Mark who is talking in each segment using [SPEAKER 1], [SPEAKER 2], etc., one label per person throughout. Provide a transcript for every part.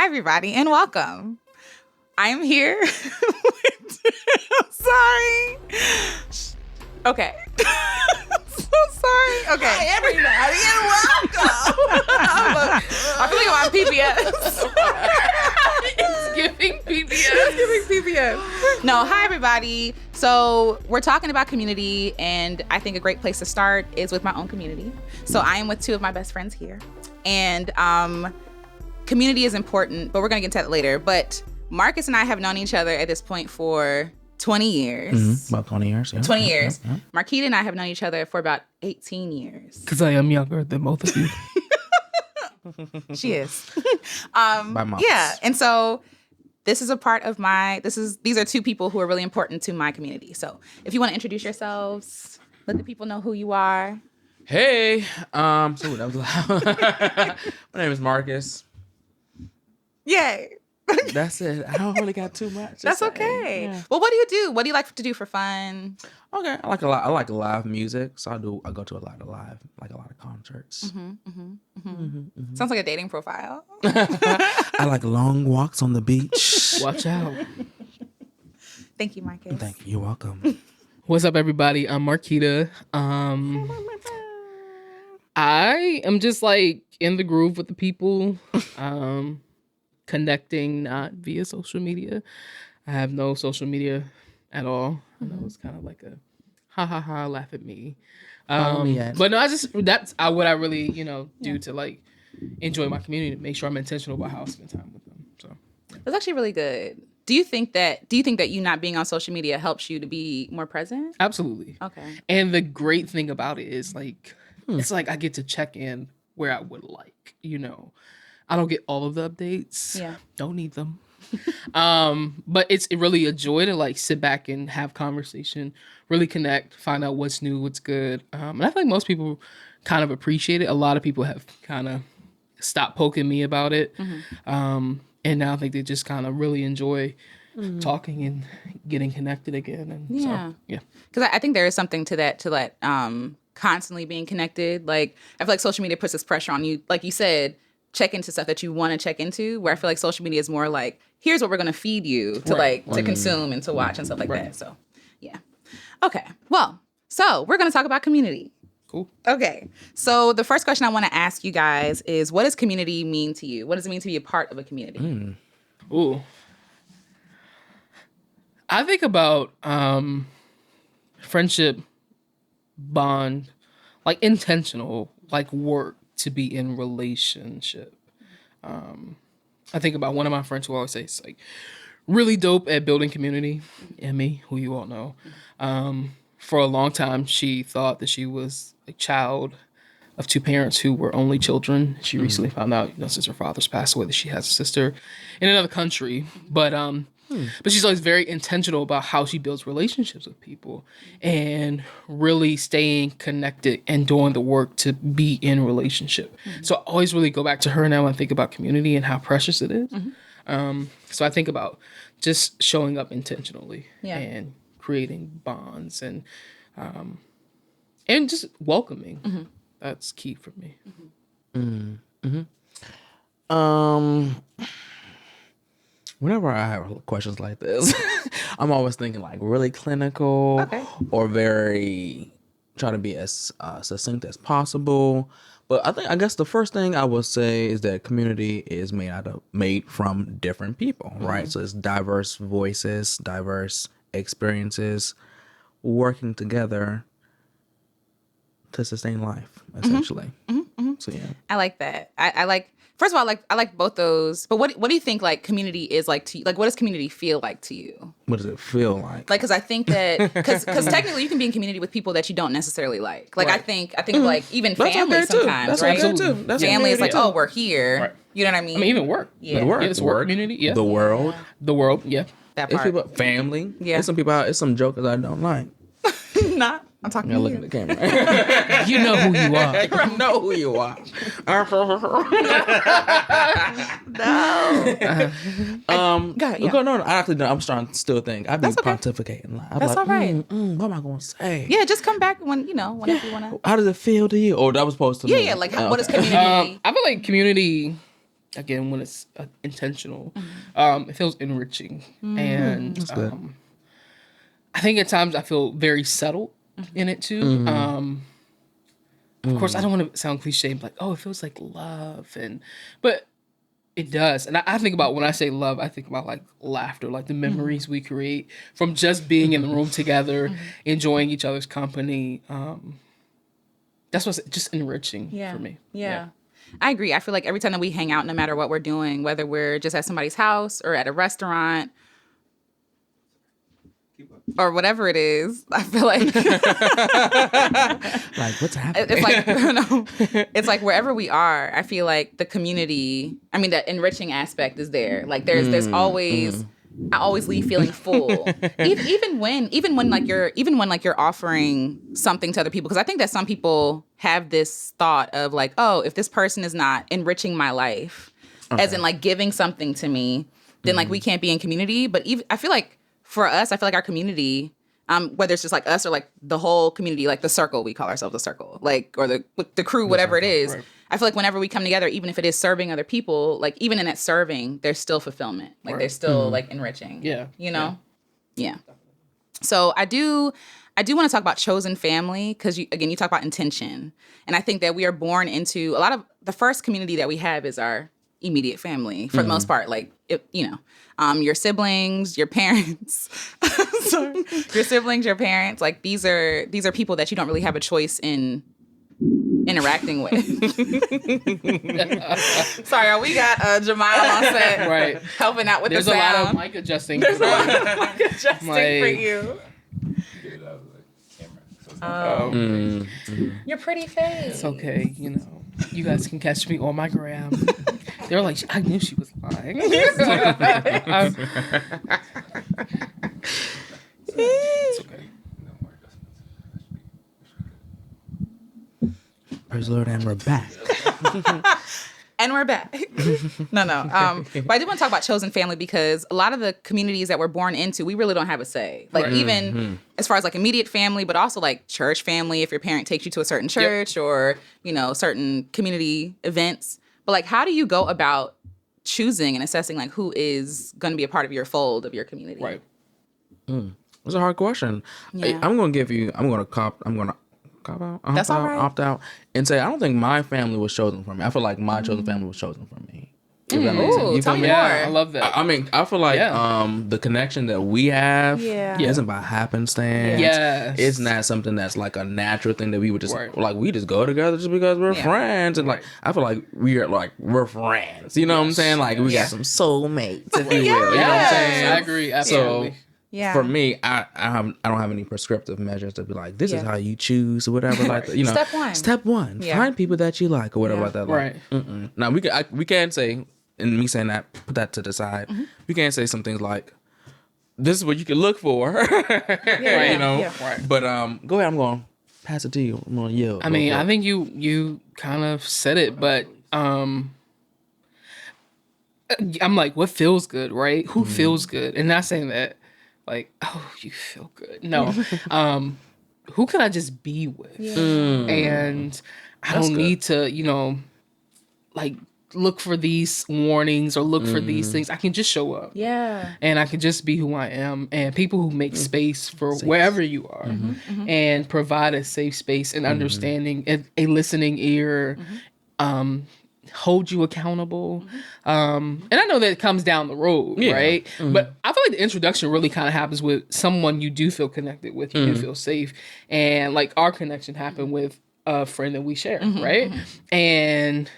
[SPEAKER 1] Hi, everybody, and welcome. I am here. I'm sorry. Okay. I'm so sorry. Okay.
[SPEAKER 2] Hi, everybody, and welcome.
[SPEAKER 1] I feel like I'm on PBS.
[SPEAKER 2] It's giving PBS.
[SPEAKER 1] It's giving PBS. No, hi, everybody. So we're talking about community, and I think a great place to start is with my own community. So I am with two of my best friends here, and community is important, but we're going to get into that later. But Marcus and I have known each other at this point for 20 years.
[SPEAKER 3] Mm-hmm. About 20 years, yeah.
[SPEAKER 1] 20 years. Yeah. Marquita and I have known each other for about 18 years.
[SPEAKER 2] Because I am younger than both of you.
[SPEAKER 1] She is.
[SPEAKER 3] By months.
[SPEAKER 1] Yeah. And so this is a part of these are two people who are really important to my community. So if you want to introduce yourselves, let the people know who you are.
[SPEAKER 3] Hey, so that was loud. My name is Marcus.
[SPEAKER 1] Yay.
[SPEAKER 3] That's it. I don't really got too much.
[SPEAKER 1] That's okay. Yeah. Well, what do you do? What do you like to do for fun?
[SPEAKER 3] Okay, I like live music, so I go to a lot of concerts.
[SPEAKER 1] Sounds like a dating profile.
[SPEAKER 3] I like long walks on the beach.
[SPEAKER 2] Watch out.
[SPEAKER 1] Thank you, Marcus.
[SPEAKER 3] Thank you. You're welcome.
[SPEAKER 2] What's up, everybody? I'm Marquita. I am just like in the groove with the people. Connecting not via social media. I have no social media at all. I know it's kind of like a ha laugh at me.
[SPEAKER 3] Yes.
[SPEAKER 2] But no, that's what I really do to like enjoy my community, make sure I'm intentional about how I spend time with them. So
[SPEAKER 1] that's actually really good. Do you think that you not being on social media helps you to be more present?
[SPEAKER 2] Absolutely.
[SPEAKER 1] Okay.
[SPEAKER 2] And the great thing about it is like it's like I get to check in where I would like, I don't get all of the updates.
[SPEAKER 1] Yeah.
[SPEAKER 2] Don't need them. But it's really a joy to like sit back and have conversation, really connect, find out what's new, what's good. And I think most people kind of appreciate it. A lot of people have kind of stopped poking me about it. And now I think they just kind of really enjoy talking and getting connected again. And
[SPEAKER 1] yeah.
[SPEAKER 2] So, yeah.
[SPEAKER 1] Because I think there is something to that constantly being connected. Like, I feel like social media puts this pressure on you. Like you said, check into stuff that you want to check into, where I feel like social media is more like, here's what we're going to feed you to to consume and to watch and stuff like that. So, yeah. Okay. Well, so we're going to talk about community.
[SPEAKER 2] Cool.
[SPEAKER 1] Okay. So the first question I want to ask you guys is, what does community mean to you? What does it mean to be a part of a community?
[SPEAKER 2] Ooh. I think about friendship, bond, like intentional, like work to be in relationship. I think about one of my friends who always says like really dope at building community, Emmy, who you all know. For a long time, she thought that she was a child of two parents who were only children. She recently found out, since her father's passed away, that she has a sister in another country. But she's always very intentional about how she builds relationships with people and really staying connected and doing the work to be in relationship. So I always really go back to her now when I think about community and how precious it is. So I think about just showing up intentionally and creating bonds and just welcoming. That's key for me.
[SPEAKER 3] Whenever I have questions like this, I'm always thinking like really clinical or very trying to be as succinct as possible. But I guess the first thing I would say is that community is made from different people, right? So it's diverse voices, diverse experiences working together to sustain life, essentially. So yeah,
[SPEAKER 1] I like that. I like. First of all, I like both those. But what do you think like community is like to you? Like, what does community feel like to you?
[SPEAKER 3] What does it feel like?
[SPEAKER 1] Like, because I think that because technically you can be in community with people that you don't necessarily like. Like, right. I think like even family sometimes, right?
[SPEAKER 3] That's okay too. That's
[SPEAKER 1] family is like, oh, we're here.
[SPEAKER 2] Right.
[SPEAKER 1] You know what I mean?
[SPEAKER 2] I mean, even work.
[SPEAKER 1] Yeah.
[SPEAKER 2] It's work community. Yeah.
[SPEAKER 3] The world.
[SPEAKER 2] Yeah.
[SPEAKER 1] That
[SPEAKER 3] It's
[SPEAKER 1] part.
[SPEAKER 3] people, family.
[SPEAKER 1] Yeah.
[SPEAKER 3] It's some people. It's some jokers I don't like.
[SPEAKER 1] Not. I'm talking to
[SPEAKER 3] Look
[SPEAKER 1] you.
[SPEAKER 3] at the camera.
[SPEAKER 2] You know who you are.
[SPEAKER 3] I know who you are.
[SPEAKER 1] No. Go ahead, yeah.
[SPEAKER 3] No, I actually don't. I'm starting to still think. I've been pontificating.
[SPEAKER 1] That's all right.
[SPEAKER 3] What am I going to say?
[SPEAKER 1] Yeah, just come back whenever you want to.
[SPEAKER 3] How does it feel to you? Or that was supposed to.
[SPEAKER 1] Yeah. Like, what is community?
[SPEAKER 2] I feel like community again, when it's intentional, it feels enriching. And I think at times I feel very settled in it too. Of course, I don't want to sound cliche, like, oh, it feels like love, but it does. And I think about, when I say love, I think about like laughter, like the memories we create from just being in the room together, enjoying each other's company. That's what's just enriching for me.
[SPEAKER 1] Yeah. I agree. I feel like every time that we hang out, no matter what we're doing, whether we're just at somebody's house or at a restaurant or whatever it is, I feel like
[SPEAKER 3] Like, what's happening?
[SPEAKER 1] it's like, it's like wherever we are, I feel like the community, I mean, the enriching aspect is there. Like there's always, I always leave feeling full. even when like you're offering something to other people, because I think that some people have this thought of like, oh, if this person is not enriching my life, as in like giving something to me, then like we can't be in community. But even I feel like for us, I feel like our community, whether it's just like us or like the whole community, like the circle, we call ourselves the circle, like, or the crew, whatever it is. Right. I feel like whenever we come together, even if it is serving other people, like even in that serving, there's still fulfillment. Like there's still like enriching. Yeah. You know? Yeah. So I do want to talk about chosen family, because you talk about intention. And I think that we are born into a lot of, the first community that we have is our immediate family for the most part. Like, your siblings, your parents, your siblings, your parents, like these are people that you don't really have a choice in interacting with. Sorry, we got Jamal on set, right, helping out with the sound.
[SPEAKER 2] There's a lot of mic adjusting.
[SPEAKER 1] There's a lot of mic adjusting for you. Your pretty face.
[SPEAKER 2] It's okay, you guys can catch me on my gram. They were like, I knew she was lying. It's okay.
[SPEAKER 3] Praise the Lord, and we're back.
[SPEAKER 1] And we're back. No. But I do want to talk about chosen family, because a lot of the communities that we're born into, we really don't have a say. Like even as far as like immediate family, but also like church family, if your parent takes you to a certain church or, certain community events. But like, how do you go about choosing and assessing like who is going to be a part of your fold of your community?
[SPEAKER 2] Right.
[SPEAKER 3] It's a hard question.
[SPEAKER 1] Yeah.
[SPEAKER 3] I'm going to cop out.
[SPEAKER 1] That's all right.
[SPEAKER 3] Opt out and say I don't think my family was chosen for me. I feel like my chosen family was chosen for me.
[SPEAKER 1] If that makes sense. Tell me more.
[SPEAKER 2] I love that.
[SPEAKER 3] I feel like the connection that we have isn't by happenstance.
[SPEAKER 2] Yes.
[SPEAKER 3] It's not something that's like a natural thing that we would just like we just go together just because we're friends. And like I feel like we're friends. You know what I'm saying? Like we got some soulmates, if you will. You know what I'm saying?
[SPEAKER 2] I agree. Absolutely.
[SPEAKER 3] So, for me, I don't have any prescriptive measures to be like, this is how you choose or whatever. Like, Step one, find people that you like or whatever like that. Like,
[SPEAKER 2] right.
[SPEAKER 3] Now we can say, and me saying that, put that to the side. We can't say some things like, this is what you can look for. Right. But go ahead. I'm going to pass it to you. I'm going to yield.
[SPEAKER 2] I mean, I think you kind of said it, but I'm like, what feels good, right? Who feels good? And not saying that. Like, oh, you feel good. No. Who can I just be with? And I don't need to, like look for these warnings or look for these things. I can just show up. Yeah. And I can just be who I am. And people who make space for wherever you are and provide a safe space and understanding, a listening ear, hold you accountable. And I know that it comes down the road, right? But I feel like the introduction really kind of happens with someone you do feel connected with, you do feel safe. And like our connection happened with a friend that we share, right? And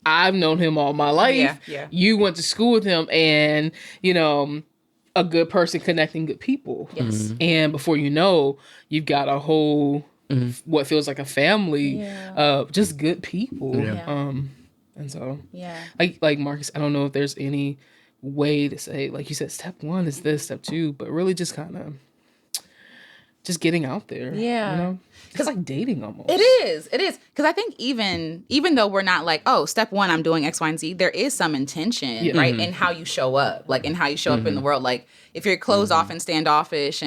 [SPEAKER 2] I've known him all my life. Yeah. You went to school with him and, a good person connecting good people. Yes. And before you know, you've got a whole, what feels like a family of just good people. And so, like Marcus, I don't know if there's any way to say, like you said, step one is this, step two, but really just kind of just getting out there. Yeah. It's like dating almost.
[SPEAKER 1] It is. Because I think even though we're not like, oh, step one, I'm doing X, Y, and Z, there is some intention, right? In how you show up, like in how you show up in the world. Like if you're closed off and standoffish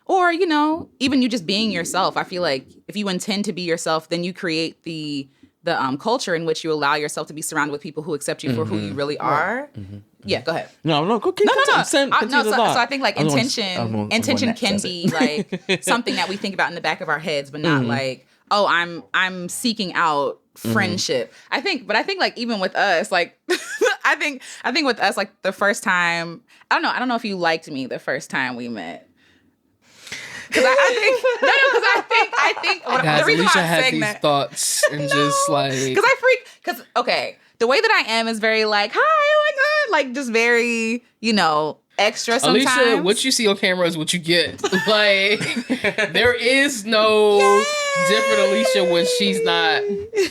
[SPEAKER 1] or, even you just being yourself, I feel like if you intend to be yourself, then you create the culture in which you allow yourself to be surrounded with people who accept you for who you really are. Yeah, go ahead.
[SPEAKER 3] No. Go keep
[SPEAKER 1] No.
[SPEAKER 3] continue
[SPEAKER 1] So
[SPEAKER 3] the thought.
[SPEAKER 1] I think like intention can be like something that we think about in the back of our heads, but not like, oh, I'm seeking out friendship. I think like even with us, like I think with us, like the first time, I don't know if you liked me the first time we met. Because I think
[SPEAKER 2] Guys,
[SPEAKER 1] the reason
[SPEAKER 2] Alicia
[SPEAKER 1] why I'm
[SPEAKER 2] has
[SPEAKER 1] saying
[SPEAKER 2] these
[SPEAKER 1] that,
[SPEAKER 2] thoughts and just like,
[SPEAKER 1] because the way that I am is very like, hi, oh my god, like just very, extra sometimes.
[SPEAKER 2] Alicia, what you see on camera is what you get. Like, there is no different Alicia when she's not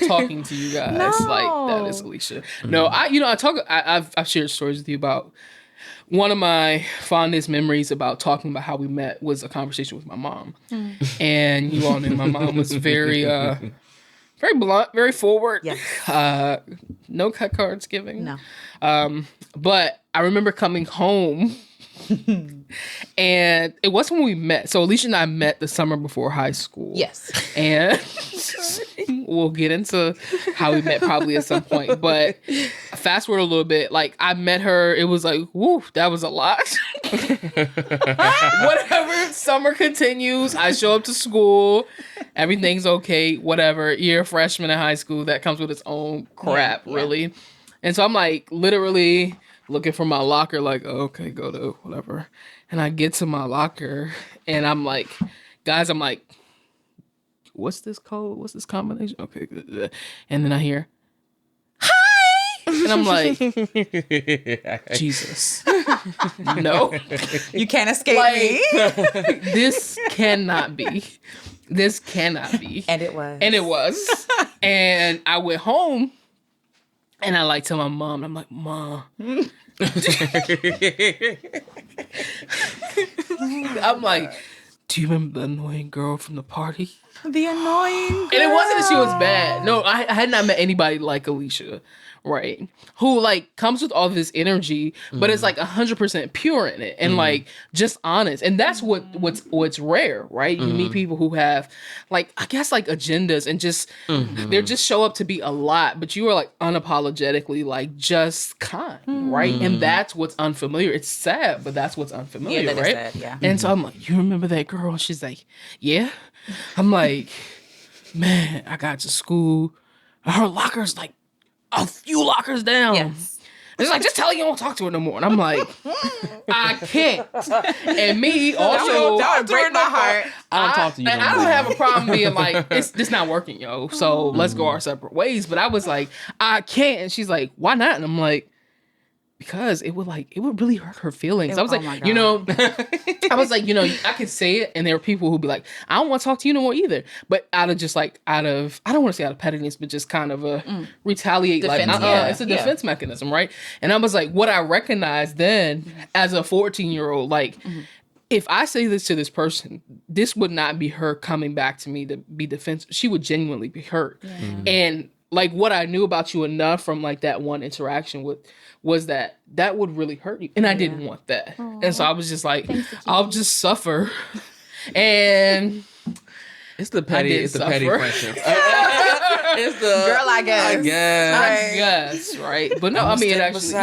[SPEAKER 2] talking to you guys.
[SPEAKER 1] No.
[SPEAKER 2] Like, that is Alicia. No, I've shared stories with you about one of my fondest memories about talking about how we met was a conversation with my mom. And you all knew my mom was very, very blunt, very forward.
[SPEAKER 1] Yes.
[SPEAKER 2] No cut cards giving.
[SPEAKER 1] No.
[SPEAKER 2] But I remember coming home and it wasn't when we met. So Alicia and I met the summer before high school.
[SPEAKER 1] Yes.
[SPEAKER 2] And we'll get into how we met probably at some point. But fast forward a little bit, like I met her, it was like, woo, that was a lot. Whatever, summer continues. I show up to school. Everything's okay, whatever. You're a freshman in high school. That comes with its own crap, really. And so I'm like literally looking for my locker, like, oh, okay, go to whatever. And I get to my locker and I'm like, guys, I'm like, what's this code? What's this combination? Okay, good. And then I hear, hi! And I'm like, Jesus. No.
[SPEAKER 1] You can't escape me.
[SPEAKER 2] This cannot be. This cannot be.
[SPEAKER 1] And it was.
[SPEAKER 2] And I went home and I like tell my mom, I'm like, Mom. I'm like, do you remember the annoying girl from the party?
[SPEAKER 1] The annoying girl.
[SPEAKER 2] And it wasn't that she was bad. No, I had not met anybody like Alicia, right? Who like comes with all this energy, but it's like 100% pure in it and like just honest. And that's what's rare, right? You meet people who have like, I guess like agendas and just they just show up to be a lot, but you are like unapologetically like just kind, right? And that's what's unfamiliar. It's sad, but that's what's unfamiliar,
[SPEAKER 1] that
[SPEAKER 2] right?
[SPEAKER 1] is sad, yeah.
[SPEAKER 2] And so I'm like, you remember that girl? And she's like, yeah. I'm like, man, I got to school. Her locker's like a few lockers down.
[SPEAKER 1] Yes.
[SPEAKER 2] It's like, just tell her you don't talk to her no more. And I'm like, I can't. And me also,
[SPEAKER 1] that would break my heart.
[SPEAKER 3] I don't talk to you no
[SPEAKER 2] and I
[SPEAKER 3] more.
[SPEAKER 2] don't have a problem being like, this not working, yo. So let's go our separate ways. But I was like, I can't. And she's like, why not? And I'm like, because it would really hurt her feelings. I was like, I was like, I could say it, and there are people who'd be like, I don't want to talk to you no more either. But I don't want to say out of pettiness, but just kind of a retaliate,
[SPEAKER 1] Defense,
[SPEAKER 2] like, it's a defense mechanism, right? And I was like, what I recognized then as a 14-year-old, like, if I say this to this person, this would not be her coming back to me to be defensive. She would genuinely be hurt. And like what I knew about you enough from like that one interaction was that would really hurt you. And I didn't want that. Aww. And so I was just like, I'll just suffer. And
[SPEAKER 3] it's the petty friendship. It's the
[SPEAKER 1] girl, I guess.
[SPEAKER 2] I guess, right? But no, I mean, it actually,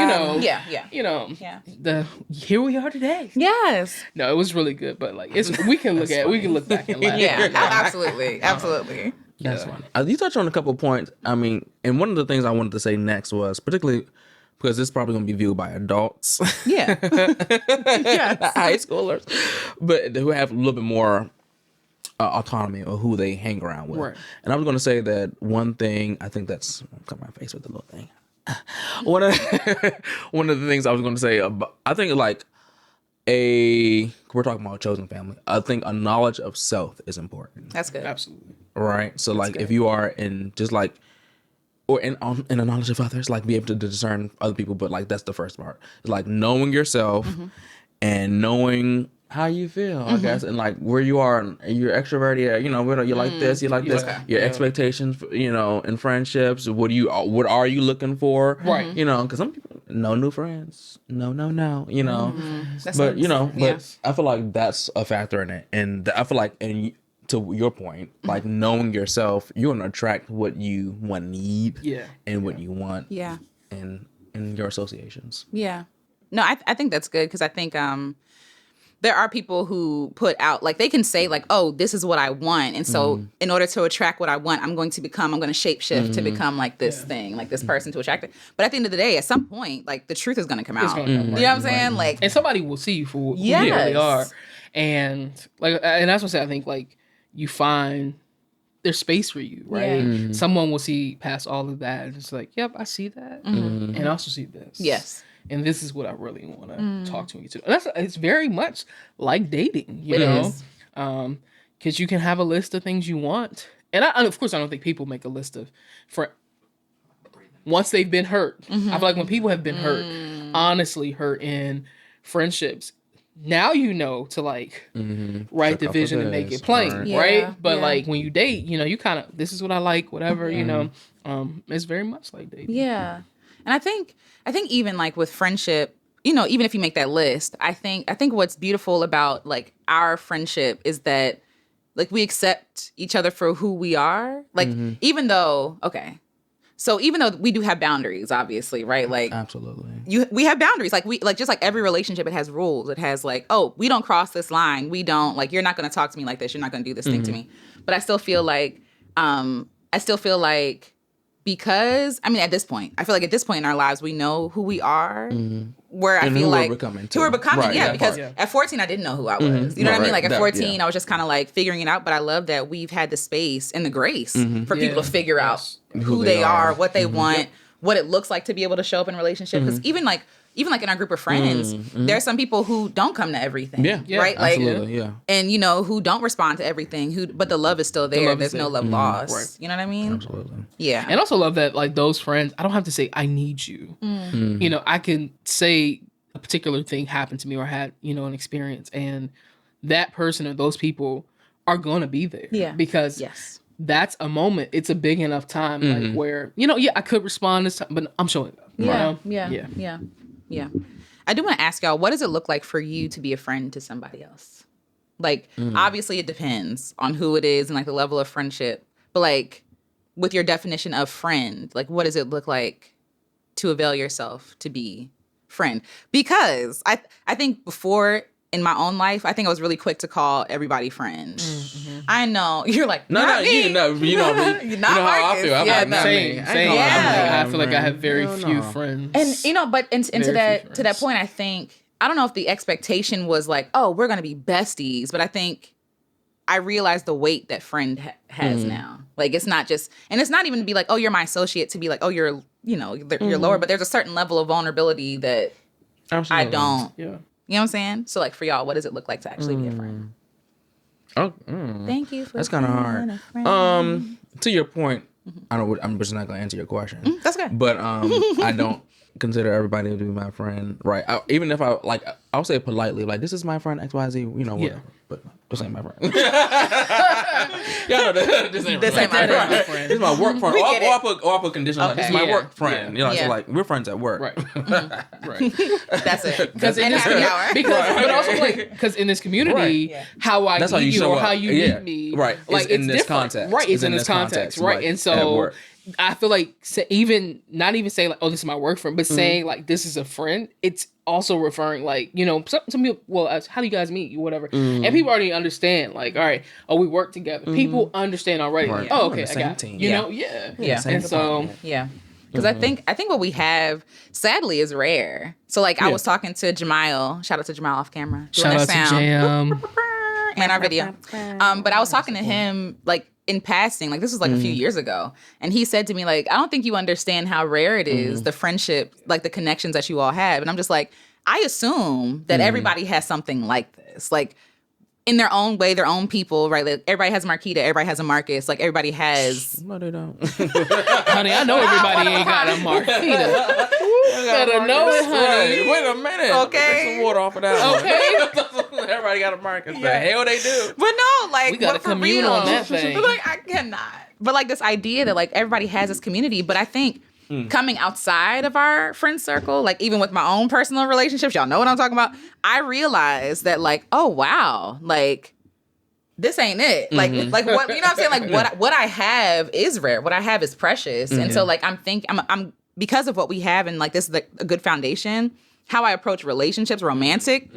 [SPEAKER 2] here we are today.
[SPEAKER 1] Yes.
[SPEAKER 2] No, it was really good, but like, we can look back and laugh.
[SPEAKER 1] Yeah, absolutely.
[SPEAKER 3] That's funny. You touched on a couple of points. I mean, and one of the things I wanted to say next was particularly because this is probably going to be viewed by adults.
[SPEAKER 1] Yeah.
[SPEAKER 3] Not high schoolers, but who have a little bit more autonomy of who they hang around with. Right. And I was going to say that one thing, I think that's, I'll cut my face with the little thing. One of the things I was going to say, I think like we're talking about a chosen family. I think a knowledge of self is important.
[SPEAKER 1] That's good.
[SPEAKER 2] Absolutely.
[SPEAKER 3] Right. So like if you are in just like, or in a knowledge of others, like be able to discern other people, but like that's the first part. It's like knowing yourself and knowing how you feel, I guess, and like where you are, and you're extroverted, you like this, you like this, your expectations, in friendships. What are you looking for?
[SPEAKER 2] Right.
[SPEAKER 3] Because some people, no new friends, no, but
[SPEAKER 1] but
[SPEAKER 3] I feel like that's a factor in it, and I feel like, and to your point, like knowing yourself, you're gonna attract what you want, need, and what you want, in your associations.
[SPEAKER 1] Yeah. No, I think that's good because I think there are people who put out, like, they can say, like, oh, this is what I want. And so in order to attract what I want, I'm going to shapeshift to become like this thing, like this person to attract it. But at the end of the day, at some point, like, the truth is going to come out. You know what I'm saying? Like,
[SPEAKER 2] and somebody will see you for who you really are. And like, and that's what I say, I think, like, you find there's space for you, right?
[SPEAKER 1] Yeah.
[SPEAKER 2] Someone will see past all of that and it's like, yep, I see that. And I also see this.
[SPEAKER 1] Yes.
[SPEAKER 2] And this is what I really want to talk to you to. And it's very much like dating, you know? Because you can have a list of things you want. And of course, I don't think people make a list of, for once they've been hurt. I feel like when people have been hurt, honestly hurt in friendships, now you know to like write the vision and make it plain, right? But like when you date, you know, you kind of, this is what I like, whatever, you know. It's very much like dating.
[SPEAKER 1] Yeah. And I think even like with friendship, you know, even if you make that list, I think what's beautiful about like our friendship is that like we accept each other for who we are. Like even though we do have boundaries, obviously, right? Like
[SPEAKER 3] absolutely.
[SPEAKER 1] We have boundaries. Like just like every relationship, it has rules. It has like, oh, we don't cross this line. We don't, like, you're not going to talk to me like this. You're not going to do this thing to me. But I still feel like because, I mean, at this point in our lives, we know who we are, where I feel like who we're becoming. Right, because at 14, I didn't know who I was. You know what I mean? Like at 14, I was just kind of like figuring it out. But I love that we've had the space and the grace for people to figure out who they are, what they want, what it looks like to be able to show up in a relationship. Because even like in our group of friends, there are some people who don't come to everything. Right? Like,
[SPEAKER 3] absolutely,
[SPEAKER 1] and you know, who don't respond to everything, but the love is still there. There's no love lost. Right. You know what I mean?
[SPEAKER 3] Absolutely.
[SPEAKER 1] Yeah.
[SPEAKER 2] And also love that, like, those friends, I don't have to say I need you. You know, I can say a particular thing happened to me or I had, you know, an experience, and that person or those people are going to be there. Yeah. Because that's a moment. It's a big enough time, like, where, you know, I could respond this time, but I'm showing up. Yeah.
[SPEAKER 1] I do want to ask y'all, what does it look like for you to be a friend to somebody else? Like, obviously it depends on who it is and like the level of friendship, but like with your definition of friend, like what does it look like to avail yourself to be friend? Because I think before in my own life, I think I was really quick to call everybody friend. I know you're like,
[SPEAKER 3] you know how I feel.
[SPEAKER 2] Same. I feel like I have very few friends,
[SPEAKER 1] and you know, but to that point, I think I don't know if the expectation was like, oh, we're gonna be besties, but I think I realized the weight that friend has now. Like it's not just, and it's not even to be like, oh, you're my associate, to be like, oh, you're lower, but there's a certain level of vulnerability that I don't. Yeah. You know what I'm saying? So, like, for y'all, what does it look like to actually be a friend? Thank you for
[SPEAKER 3] that's kind of hard. To your point, I'm just not gonna answer your question.
[SPEAKER 1] That's good.
[SPEAKER 3] But I don't consider everybody to be my friend, right? Even if I'll say politely, like, this is my friend XYZ, you know, whatever. But this ain't my friend. Y'all know this ain't my friend. This is my work friend. Or I put conditions like, this is my work friend. You know, so like, we're friends at work.
[SPEAKER 2] Right.
[SPEAKER 1] That's it.
[SPEAKER 2] Because but also like, because in this community, how I meet you or how you meet me,
[SPEAKER 3] right?
[SPEAKER 2] Like,
[SPEAKER 3] in this context,
[SPEAKER 2] right? It's in this context, right? And so I feel like even not even saying like, oh, this is my work friend, but saying like, this is a friend, it's also referring like, you know, some people, well, how do you guys meet? Whatever. And people already understand, like, all right, oh, we work together. People understand already. Right. Oh, okay, I got it. You know? Yeah. And so,
[SPEAKER 1] because I think what we have, sadly, is rare. So like, I was talking to Jamile. Shout out to Jamile off camera.
[SPEAKER 2] Shout out to Jam.
[SPEAKER 1] And our video. But I was talking to him like in passing, like this was like a few years ago. And he said to me, like, I don't think you understand how rare it is, the friendship, like the connections that you all have. And I'm just like, I assume that everybody has something like this. Like, in their own way, their own people, right? Like, everybody has Marquita, everybody has a Marcus, like everybody has.
[SPEAKER 3] No, they don't.
[SPEAKER 2] Honey, I know everybody ain't got a Marquita. Better know it, honey.
[SPEAKER 3] Wait a minute.
[SPEAKER 1] Okay.
[SPEAKER 3] Take some water off of that.
[SPEAKER 2] Okay.
[SPEAKER 3] Everybody got a Marcus. The hell they do.
[SPEAKER 1] But no, like,
[SPEAKER 2] we got to commune on that thing.
[SPEAKER 1] Like, I cannot. But like this idea that like everybody has this community, but I think coming outside of our friend circle, like even with my own personal relationships, y'all know what I'm talking about. I realized that like, oh wow, like this ain't it. Like what, you know what I'm saying? Like what I have is rare. What I have is precious. And so like I'm because of what we have, and like this is a good foundation, how I approach relationships, romantic,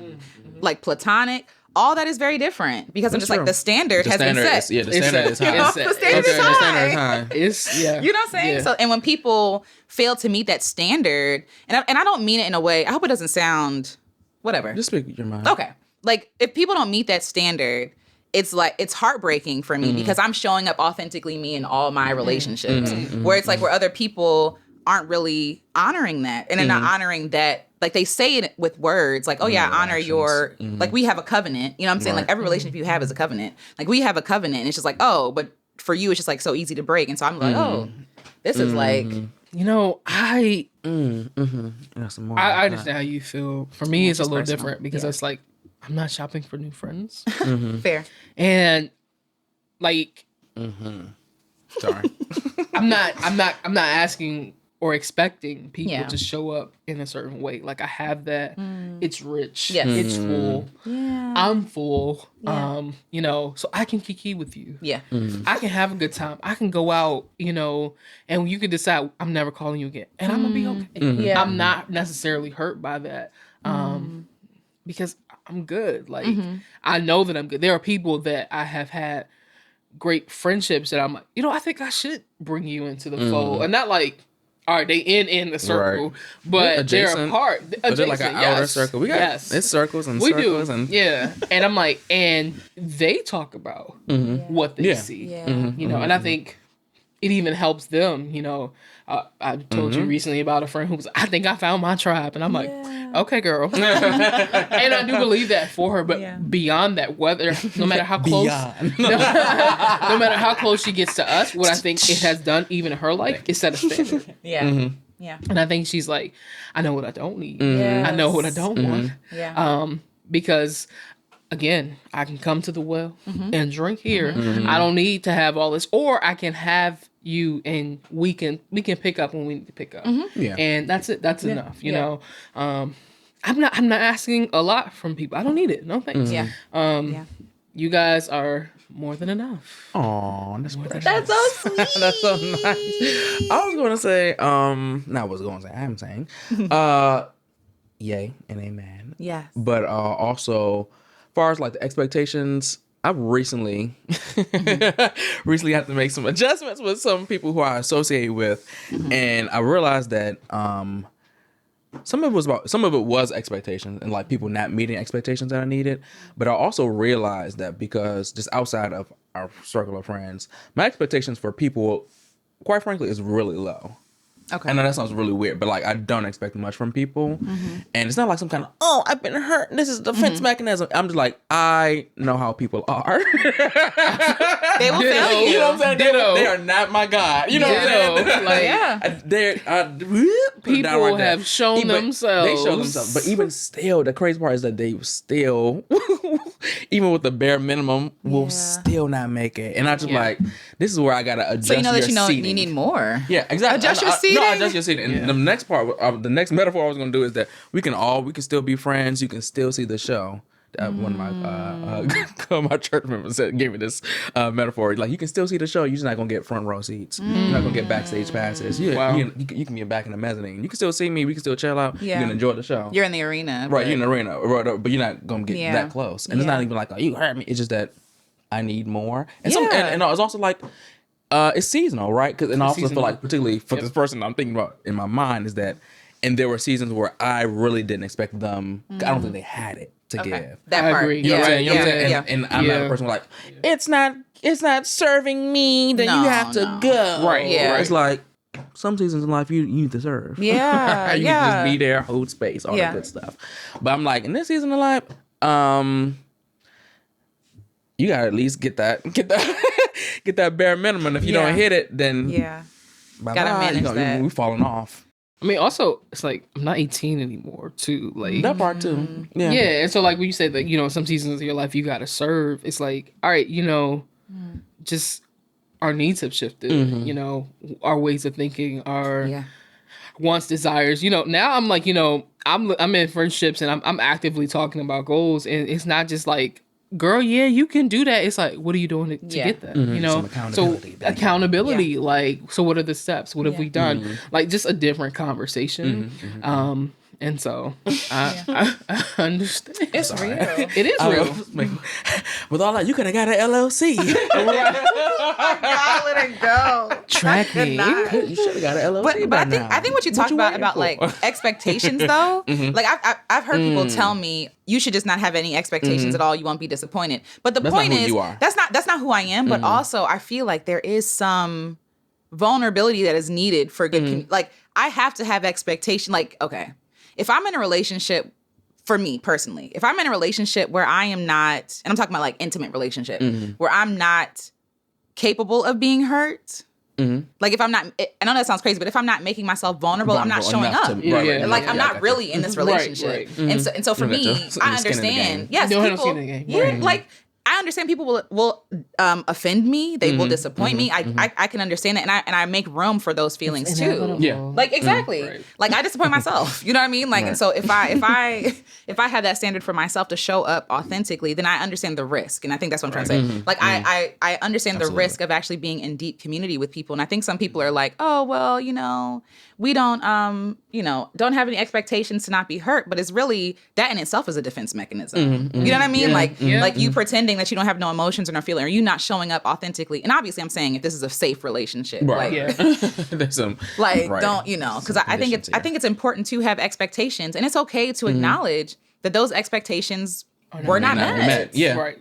[SPEAKER 1] like platonic, all that is very different because I'm just like the standard has been set.
[SPEAKER 3] The standard is high.
[SPEAKER 1] The standard is high.
[SPEAKER 2] It's yeah.
[SPEAKER 1] You know what I'm saying?
[SPEAKER 2] Yeah.
[SPEAKER 1] So, and when people fail to meet that standard, and I don't mean it in a way, I hope it doesn't sound whatever.
[SPEAKER 3] Just speak your mind.
[SPEAKER 1] Okay. Like if people don't meet that standard, it's like, it's heartbreaking for me because I'm showing up authentically me in all my relationships where it's like where other people aren't really honoring that. And they're not honoring that. Like they say it with words like, oh yeah, I honor
[SPEAKER 3] actions.
[SPEAKER 1] your, like we have a covenant. You know what I'm saying? Like every relationship you have is a covenant. Like we have a covenant and it's just like, oh, but for you, it's just like so easy to break. And so I'm like, oh, this is like.
[SPEAKER 2] You know, I
[SPEAKER 3] Some more
[SPEAKER 2] I understand how you feel. For me, it's a little
[SPEAKER 1] personal.
[SPEAKER 2] different because it's like, I'm not shopping for new friends.
[SPEAKER 1] Fair.
[SPEAKER 2] And like,
[SPEAKER 3] Sorry.
[SPEAKER 2] I'm not asking or expecting people
[SPEAKER 1] Yeah.
[SPEAKER 2] to show up in a certain way. Like I have that. It's rich.
[SPEAKER 1] Yes.
[SPEAKER 2] It's full.
[SPEAKER 1] Yeah.
[SPEAKER 2] I'm full.
[SPEAKER 1] Yeah.
[SPEAKER 2] You know, so I can kiki with you.
[SPEAKER 1] Yeah.
[SPEAKER 2] I can have a good time. I can go out, you know, and you can decide I'm never calling you again. And I'm gonna be okay.
[SPEAKER 1] Yeah.
[SPEAKER 2] I'm not necessarily hurt by that. Because I'm good. Like I know that I'm good. There are people that I have had great friendships that I'm like, you know, I think I should bring you into the fold. And not like, all right, they in the circle, but they're a part.
[SPEAKER 3] But they're like an outer circle. We got it's circles and
[SPEAKER 2] we
[SPEAKER 3] circles
[SPEAKER 2] do.
[SPEAKER 3] and
[SPEAKER 2] Yeah. And I'm like, and they talk about what they see.
[SPEAKER 1] Yeah.
[SPEAKER 2] You know, and I think it even helps them, you know. I told you recently about a friend who was, I think I found my tribe. And I'm like, okay, girl. And I do believe that for her. But beyond that, whether, no matter how close, no matter how close she gets to us, what I think it has done, even in her life, is set a standard.
[SPEAKER 1] Yeah. Yeah.
[SPEAKER 2] And I think she's like, I know what I don't need.
[SPEAKER 1] Yes.
[SPEAKER 2] I know what I don't want.
[SPEAKER 1] Yeah.
[SPEAKER 2] Because again, I can come to the well and drink here. I don't need to have all this, or I can have you and we can pick up when we need to pick up.
[SPEAKER 3] Yeah.
[SPEAKER 2] And that's it. That's enough. You know. I'm not asking a lot from people. I don't need it. No thanks.
[SPEAKER 1] Yeah.
[SPEAKER 2] You guys are more than enough.
[SPEAKER 3] Oh, that's precious.
[SPEAKER 1] That's so sweet.
[SPEAKER 3] That's so nice. I was going to say, not was going to say, I'm saying, yay and amen.
[SPEAKER 1] Yes.
[SPEAKER 3] But also, as far as like the expectations, I've recently had to make some adjustments with some people who I associate with, and I realized that some of it was expectations and like people not meeting expectations that I needed. But I also realized that because just outside of our circle of friends, my expectations for people, quite frankly, is really low.
[SPEAKER 1] Okay.
[SPEAKER 3] I know that sounds really weird, but like I don't expect much from people. And it's not like some kind of, oh, I've been hurt, this is a defense mechanism. I'm just like, I know how people are.
[SPEAKER 1] They will fail you.
[SPEAKER 3] You know what I'm saying?
[SPEAKER 2] Ditto.
[SPEAKER 3] They are not my God. You know what I'm saying?
[SPEAKER 2] Like,
[SPEAKER 1] Yeah.
[SPEAKER 2] people have shown themselves.
[SPEAKER 3] They show themselves. But even still, the crazy part is that they still, even with the bare minimum, will still not make it. And I just like, this is where I got to adjust
[SPEAKER 1] So you know that
[SPEAKER 3] your
[SPEAKER 1] you need more.
[SPEAKER 3] Yeah, exactly.
[SPEAKER 1] Adjust your seating?
[SPEAKER 3] No, adjust your seating. And the next part, the next metaphor I was going to do is that we can still be friends. You can still see the show. One of my church members gave me this metaphor. Like, you can still see the show. You're just not going to get front row seats. You're not going to get backstage passes. You can be back in the mezzanine. You can still see me. We can still chill out.
[SPEAKER 1] Yeah.
[SPEAKER 3] You can enjoy the show.
[SPEAKER 1] You're in the arena.
[SPEAKER 3] Right, you're in the arena. But you're not going to get that close. And it's not even like, oh, you hurt me. It's just that I need more. And and it's also like, it's seasonal, right? And I also feel like, particularly for this person I'm thinking about in my mind, is that, and there were seasons where I really didn't expect them. I don't think they had it to give.
[SPEAKER 1] That
[SPEAKER 2] I
[SPEAKER 1] part.
[SPEAKER 2] agree.
[SPEAKER 3] You know what I'm saying? You know what I'm
[SPEAKER 1] Yeah.
[SPEAKER 3] saying?
[SPEAKER 1] Yeah.
[SPEAKER 3] And I'm not a person who like, it's not serving me, then you have to go.
[SPEAKER 2] Right.
[SPEAKER 1] Yeah.
[SPEAKER 3] It's like, some seasons in life you need to serve.
[SPEAKER 1] Yeah.
[SPEAKER 3] You
[SPEAKER 1] yeah.
[SPEAKER 3] can just be there, hold space, all that good stuff. But I'm like, in this season of life, you gotta at least get that bare minimum. If you don't hit it, then
[SPEAKER 1] Gotta manage that.
[SPEAKER 3] we falling off.
[SPEAKER 2] I mean, also, it's like, I'm not 18 anymore, too. Like,
[SPEAKER 3] That part too. Yeah.
[SPEAKER 2] yeah. And so, like, when you say that, you know, some seasons of your life you gotta serve, it's like, all right, you know, just our needs have shifted. You know, our ways of thinking, our wants, desires. You know, now I'm like, you know, I'm in friendships and I'm actively talking about goals, and it's not just like girl, yeah, you can do that. It's like, what are you doing to get that? You know,
[SPEAKER 3] Some accountability.
[SPEAKER 2] so accountability, like, so what are the steps? What have we done?
[SPEAKER 3] Mm-hmm.
[SPEAKER 2] Like, just a different conversation. And so I understand.
[SPEAKER 1] It's real.
[SPEAKER 2] It is real.
[SPEAKER 3] With all that, you could have got an LLC.
[SPEAKER 1] God, let it go.
[SPEAKER 2] Track me.
[SPEAKER 3] You should have got an LLC.
[SPEAKER 1] But I think what you talked about like expectations though, like I've heard people tell me you should just not have any expectations at all. You won't be disappointed. But the point is that's not who I am. But also I feel like there is some vulnerability that is needed for good. Like I have to have expectation. Like okay, if I'm in a relationship. For me personally, if I'm in a relationship where I am not, and I'm talking about like intimate relationship, where I'm not capable of being hurt, like if I'm not, I know that sounds crazy, but if I'm not making myself vulnerable, I'm not showing up. I'm not really in this relationship. And so for me, I understand. Yes, people, like I understand people will offend me. They will disappoint me. I can understand that, and I make room for those feelings too.
[SPEAKER 3] Yeah,
[SPEAKER 1] like exactly. Like I disappoint myself. You know what I mean? Like, and so if I have that standard for myself to show up authentically, then I understand the risk, and I think that's what I'm trying to say. Like I understand the risk of actually being in deep community with people, and I think some people are like, oh well, you know, we don't don't have any expectations to not be hurt, but it's really that in itself is a defense mechanism. You know what I mean? Like you pretending that you don't have no emotions or no feeling, or you not showing up authentically. And obviously I'm saying if this is a safe relationship, like
[SPEAKER 3] there's some
[SPEAKER 1] don't, because I think it's important to have expectations, and it's okay to acknowledge that those expectations were not met.
[SPEAKER 3] Yeah.
[SPEAKER 2] Right.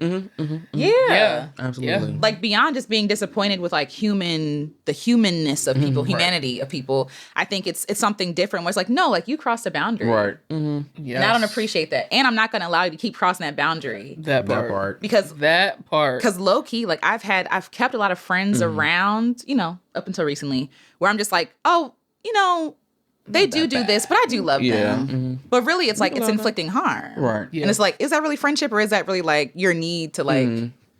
[SPEAKER 1] Yeah.
[SPEAKER 3] Absolutely.
[SPEAKER 1] Like beyond just being disappointed with like the humanness of people, humanity of people, I think it's something different where it's like, no, like you crossed a boundary.
[SPEAKER 3] Right.
[SPEAKER 1] And I don't appreciate that. And I'm not going to allow you to keep crossing that boundary.
[SPEAKER 2] That part.
[SPEAKER 1] Because low key, like I've kept a lot of friends around, up until recently, where I'm just like, oh, they do this, but I do love them. But really, it's like it's inflicting harm.
[SPEAKER 3] Right. Yeah.
[SPEAKER 1] And it's like, is that really friendship, or is that really like your need to like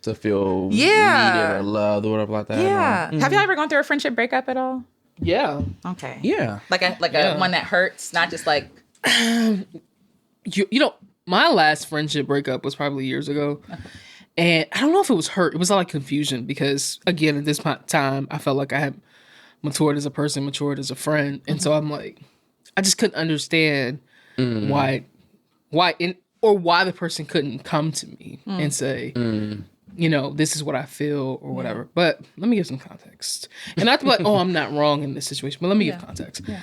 [SPEAKER 3] to feel needed or loved or whatever like that?
[SPEAKER 1] Yeah. Have you ever gone through a friendship breakup at all?
[SPEAKER 2] Yeah.
[SPEAKER 1] Okay.
[SPEAKER 3] Yeah.
[SPEAKER 1] Like a one that hurts, not just like.
[SPEAKER 2] My last friendship breakup was probably years ago. And I don't know if it was hurt. It was all like confusion because, again, at this time, I felt like I had matured as a person, matured as a friend. And so I'm like, I just couldn't understand why the person couldn't come to me and say, this is what I feel or whatever. But let me give some context. And not to be like, oh, I'm not wrong in this situation, but let me give context. Yeah.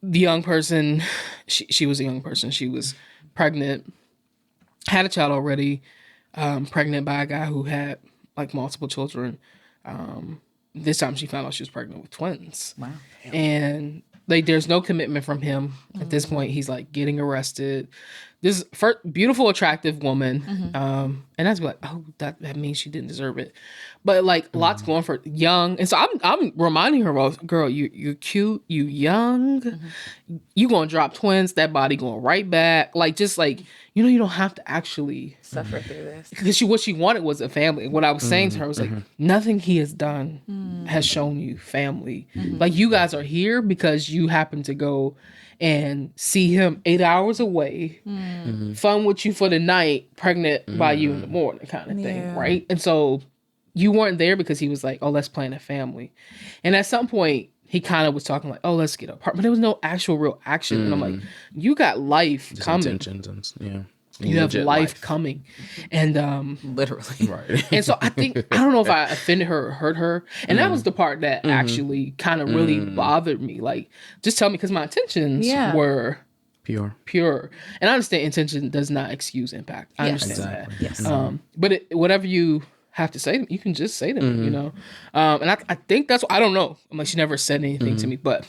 [SPEAKER 2] The young person, she was a young person. She was pregnant, had a child already, pregnant by a guy who had like multiple children. This time she found out she was pregnant with twins. Wow. And there's no commitment from him. At this point, he's like getting arrested. This beautiful, attractive woman. And that's like, oh, that means she didn't deserve it. But like lots going for young. And so I'm reminding her, well, girl, you're cute, you young, you gonna drop twins, that body going right back. Like just like, you don't have to actually
[SPEAKER 1] suffer through this.
[SPEAKER 2] Because what she wanted was a family. What I was saying to her was like, nothing he has done has shown you family. Like you guys are here because you happen to go and see him 8 hours away, fun with you for the night, pregnant by you in the morning kind of thing, right? And so you weren't there because he was like, oh, let's plan a family. And at some point, he kind of was talking like, oh, let's get apart. But there was no actual real action. And I'm like, you got life just coming. Intentions and, you have life coming. And
[SPEAKER 1] literally.
[SPEAKER 3] Right.
[SPEAKER 2] And so I don't know if I offended her or hurt her. And that was the part that actually kind of really bothered me. Like, just tell me, because my intentions were pure. And I understand intention does not excuse impact. I understand that. Yes. But whatever you have to say, you can just say to me, and I think that's, I don't know. I'm like, she never said anything to me, but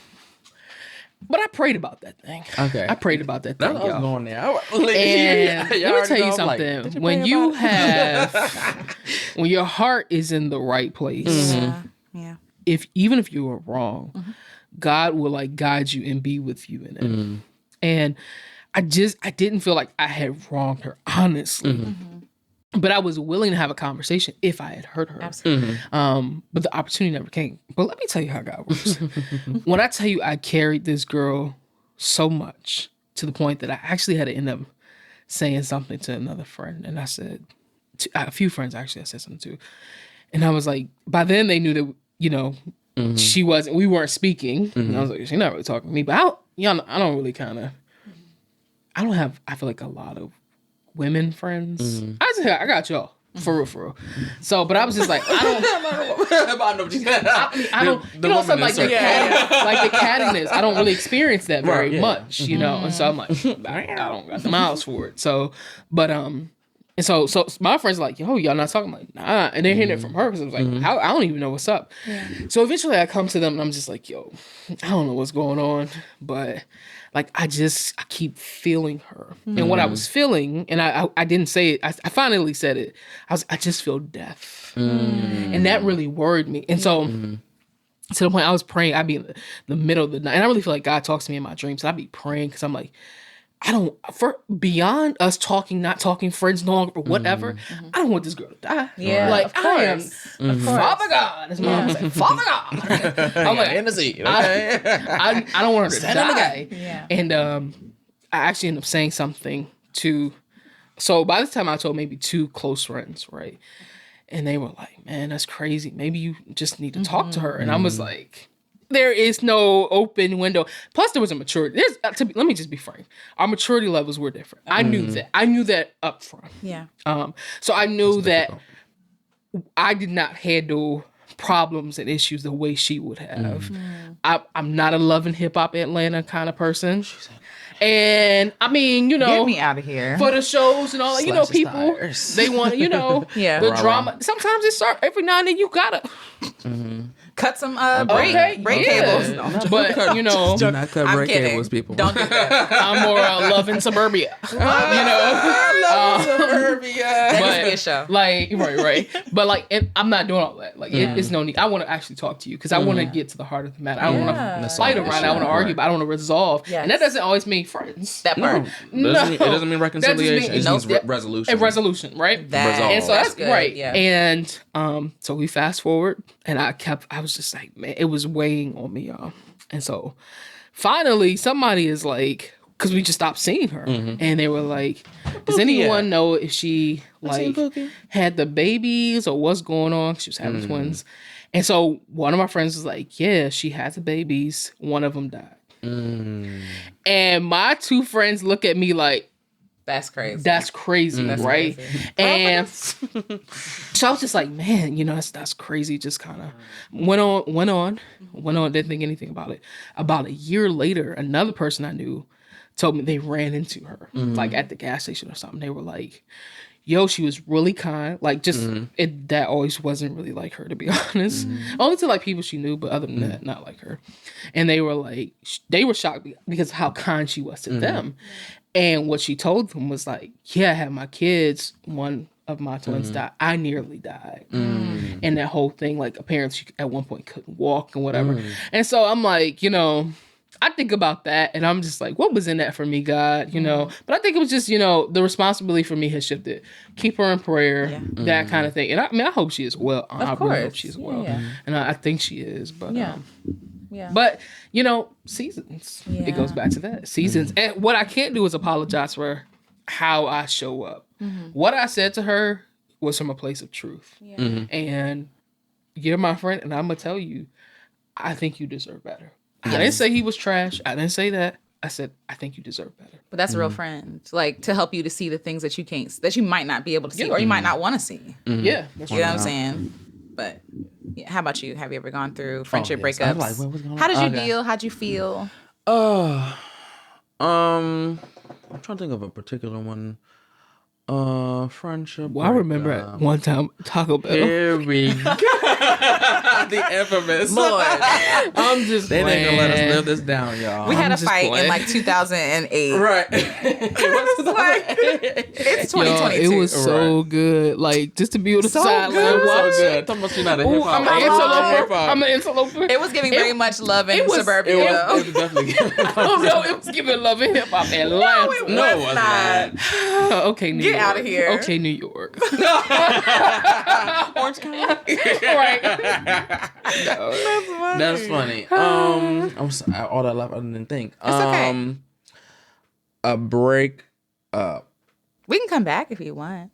[SPEAKER 2] I prayed about that thing. Okay. I prayed about that thing,
[SPEAKER 3] y'all. I was going there.
[SPEAKER 2] And let me tell you something. Like, when you when your heart is in the right place, even if you are wrong, God will like guide you and be with you in it. And I didn't feel like I had wronged her, honestly. But I was willing to have a conversation if I had hurt her.
[SPEAKER 1] Absolutely.
[SPEAKER 2] But the opportunity never came. But let me tell you how God works. When I tell you I carried this girl so much to the point that I actually had to end up saying something to another friend. And I said, a few friends actually I said something to. And I was like, by then they knew that, you know, we weren't speaking. And I was like, she's not really talking to me. But I don't really kind of, I feel like a lot of women friends. I got y'all. For real. So, but I was just like, I don't you know, something like the cattiness. I don't really experience that very much, you know. And so I'm like, I don't got the miles for it. So, but and so my friends are like, yo, y'all not talking? I'm like, nah. And they're hearing it from her because I was like, I don't even know what's up. Yeah. So eventually I come to them and I'm just like, yo, I don't know what's going on, but like I keep feeling her. And what I was feeling, and I didn't say it, I finally said it. I just feel death. And that really worried me. And so to the point I was praying, I'd be in the middle of the night. And I really feel like God talks to me in my dreams. So I'd be praying because I'm like, beyond us not talking friends no longer, or whatever, I don't want this girl to die.
[SPEAKER 1] Yeah,
[SPEAKER 2] like
[SPEAKER 1] I am
[SPEAKER 2] Father God. As mom said, Father God. I'm like,
[SPEAKER 3] in the seat. Okay.
[SPEAKER 2] I don't want her to die.
[SPEAKER 1] Yeah.
[SPEAKER 2] And I actually ended up saying something to. So by this time, I told maybe 2 close friends, right? And they were like, "Man, that's crazy. Maybe you just need to talk to her." And I was like, there is no open window. Plus, there was a maturity. Let me just be frank. Our maturity levels were different. I knew that. I knew that up front.
[SPEAKER 1] Yeah.
[SPEAKER 2] So I knew that I did not handle problems and issues the way she would have. I'm not a Love and Hip Hop Atlanta kind of person. And I mean, you know,
[SPEAKER 1] get me out of here
[SPEAKER 2] for the shows and all that. You know, people they want, you know, the drama. Sometimes it starts every now and then. You gotta.
[SPEAKER 1] Cut some break cables.
[SPEAKER 2] But, you know.
[SPEAKER 3] Do not cut break cables, people.
[SPEAKER 1] Don't do that.
[SPEAKER 2] I'm more loving suburbia. You know?
[SPEAKER 3] I love suburbia.
[SPEAKER 1] That be a show.
[SPEAKER 2] Like, right. But, like, I'm not doing all that. Like, it's no need. I want to actually talk to you because I want to get to the heart of the matter. I don't want to fight around. I want to argue, but I want to resolve. Yes. And that doesn't always mean friends.
[SPEAKER 1] That part.
[SPEAKER 3] No. It doesn't mean reconciliation. It means resolution.
[SPEAKER 2] A resolution, right?
[SPEAKER 1] And
[SPEAKER 2] so that's
[SPEAKER 1] good.
[SPEAKER 2] right.
[SPEAKER 1] Yeah.
[SPEAKER 2] And so we fast forward, and I was just like, man, it was weighing on me, y'all. And so finally somebody is like, because we just stopped seeing her, and they were like, does anyone know if she like had the babies or what's going on? She was having twins. And so one of my friends was like, yeah, she had the babies. One of them died. And my 2 friends look at me like,
[SPEAKER 1] that's crazy.
[SPEAKER 2] That's crazy, right?
[SPEAKER 1] Crazy.
[SPEAKER 2] And so I was just like, man, you know, that's crazy. Just kind of went on. Didn't think anything about it. About a year later, another person I knew told me they ran into her, like at the gas station or something. They were like, yo, she was really kind. Like, just, that always wasn't really like her, to be honest. Only to, like, people she knew, but other than that, not like her. And they were like, they were shocked because of how kind she was to them. And what she told them was like, yeah, I had my kids. One of my twins died. I nearly died. And that whole thing, like, apparently she at one point couldn't walk and whatever. And so I'm like, you know, I think about that and I'm just like, what was in that for me, God? You know? But I think it was just, you know, the responsibility for me has shifted. Keep her in prayer, that kind of thing. And I hope she is well. I really hope she is well. And I think she is. But but, you know, seasons. It goes back to that. Seasons. And what I can't do is apologize for how I show up. What I said to her was from a place of truth. And you're my friend, and I'm going to tell you, I think you deserve better. I didn't say he was trash. I didn't say that. I said, I think you deserve better.
[SPEAKER 1] But that's a real friend. Like, to help you to see the things that you might not be able to see or you might not want to see.
[SPEAKER 2] Yeah.
[SPEAKER 1] You know what I'm saying? But yeah, how about you? Have you ever gone through friendship breakups?
[SPEAKER 3] Like, what was going on?
[SPEAKER 1] How did you deal? How'd you feel?
[SPEAKER 3] I'm trying to think of a particular one. Friendship.
[SPEAKER 2] Well, I remember at one time Taco Bell.
[SPEAKER 3] Here we go. The infamous.
[SPEAKER 1] Lord.
[SPEAKER 2] I'm just
[SPEAKER 3] They
[SPEAKER 2] playing.
[SPEAKER 3] ain't gonna let us live this down, y'all.
[SPEAKER 1] We had a
[SPEAKER 2] just
[SPEAKER 1] fight
[SPEAKER 2] playing.
[SPEAKER 1] in like 2008.
[SPEAKER 3] Right.
[SPEAKER 1] It's 2022.
[SPEAKER 2] It was so good. Like, just to be on the sideline
[SPEAKER 3] So
[SPEAKER 2] watching.
[SPEAKER 3] good. That must be not a hip hop.
[SPEAKER 2] I'm an interloper.
[SPEAKER 1] It was giving very much love in
[SPEAKER 2] it was-
[SPEAKER 1] suburbia.
[SPEAKER 3] It was definitely
[SPEAKER 2] Oh no, it was giving love and hip hop and
[SPEAKER 1] No, it
[SPEAKER 3] No, it
[SPEAKER 1] was
[SPEAKER 3] wasn't.
[SPEAKER 1] not.
[SPEAKER 2] Okay, New York.
[SPEAKER 1] Get out of here.
[SPEAKER 2] Okay, New York.
[SPEAKER 1] Orange County.
[SPEAKER 2] Right.
[SPEAKER 3] That's funny. I'm sorry, all that left I didn't think.
[SPEAKER 1] It's okay.
[SPEAKER 3] A break up.
[SPEAKER 1] We can come back if you want.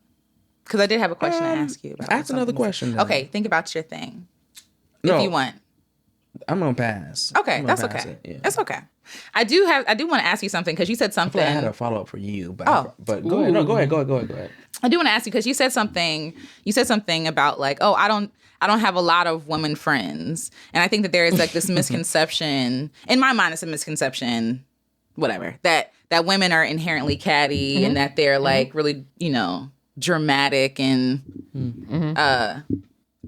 [SPEAKER 1] Because I did have a question to ask you about.
[SPEAKER 3] Ask another question then.
[SPEAKER 1] Okay, think about your thing. If you want.
[SPEAKER 3] I'm gonna pass.
[SPEAKER 1] Okay, that's okay.
[SPEAKER 3] Yeah.
[SPEAKER 1] That's okay. I do want to ask you something because you said something.
[SPEAKER 3] I had a follow up for you, but go ahead. No, go ahead.
[SPEAKER 1] I do want to ask you because you said something. You said something about like, oh, I don't have a lot of women friends, and I think that there is like this misconception in my mind. It's a misconception, whatever, that women are inherently catty and that they're like really, dramatic and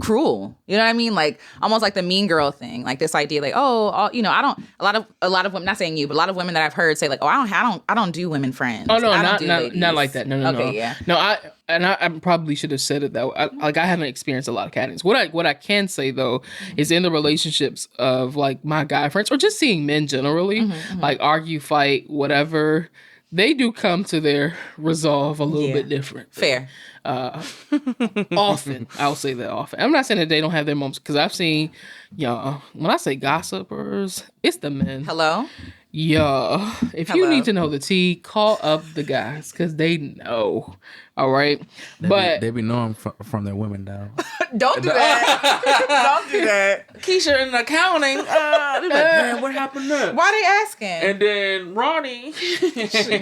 [SPEAKER 1] cruel. You know what I mean? Like almost like the mean girl thing. Like this idea, like, a lot of women. Not saying you, but a lot of women that I've heard say, like, oh, I don't do women friends.
[SPEAKER 2] Oh no, not
[SPEAKER 1] ladies.
[SPEAKER 2] Not like that. No.
[SPEAKER 1] Okay, yeah.
[SPEAKER 2] No, I probably should have said it that way. I haven't experienced a lot of cattiness. What I can say though is in the relationships of like my guy friends or just seeing men generally, like argue, fight, whatever. They do come to their resolve a little bit different.
[SPEAKER 1] Fair.
[SPEAKER 2] Often. I'll say that often. I'm not saying that they don't have their moments because I've seen, when I say gossipers, it's the men.
[SPEAKER 1] Hello?
[SPEAKER 2] Yeah. If you need to know the tea, call up the guys because they know. All right.
[SPEAKER 3] They be knowing from their women though.
[SPEAKER 1] Don't do that. Don't do that.
[SPEAKER 3] Keisha in accounting. They're like, man, what happened there?
[SPEAKER 1] Why they asking?
[SPEAKER 3] And then Ronnie.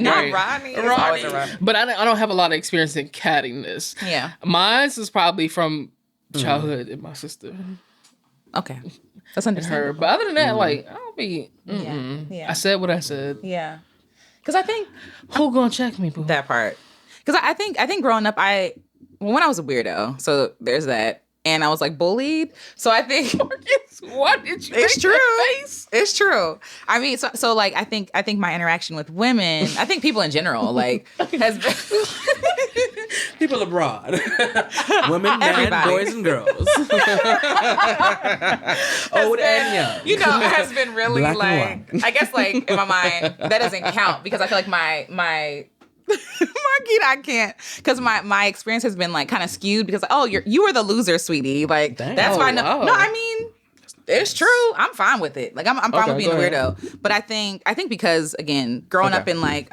[SPEAKER 1] Not Ronnie. It's always a Ronnie.
[SPEAKER 2] But I don't have a lot of experience in cattiness.
[SPEAKER 1] Yeah.
[SPEAKER 2] Mine is probably from childhood and my sister.
[SPEAKER 1] Okay. That's understandable.
[SPEAKER 2] But other than that, like, I don't be...
[SPEAKER 1] Yeah.
[SPEAKER 2] I said what I said.
[SPEAKER 1] Yeah. Because I think...
[SPEAKER 2] Who gonna check me, boo?
[SPEAKER 1] That part. Because I think growing up, when I was a weirdo, so there's that. And I was like bullied. So I think...
[SPEAKER 2] What did you
[SPEAKER 1] It's
[SPEAKER 2] make
[SPEAKER 1] true.
[SPEAKER 2] that face?
[SPEAKER 1] It's true. I mean, so like, I think my interaction with women, I think people in general, like, has been...
[SPEAKER 3] People abroad. Women, men,
[SPEAKER 1] Everybody.
[SPEAKER 3] boys, and girls. Old and young.
[SPEAKER 1] It has been really
[SPEAKER 3] Black
[SPEAKER 1] like,
[SPEAKER 3] and white.
[SPEAKER 1] I guess like in my mind, that doesn't count because I feel like my Marquita, I can't, because my experience has been like kind of skewed because you were the loser, sweetie. Like that's why. No, I mean, it's true. I'm fine with it. Like I'm fine with being a weirdo. But I think because again, growing up in like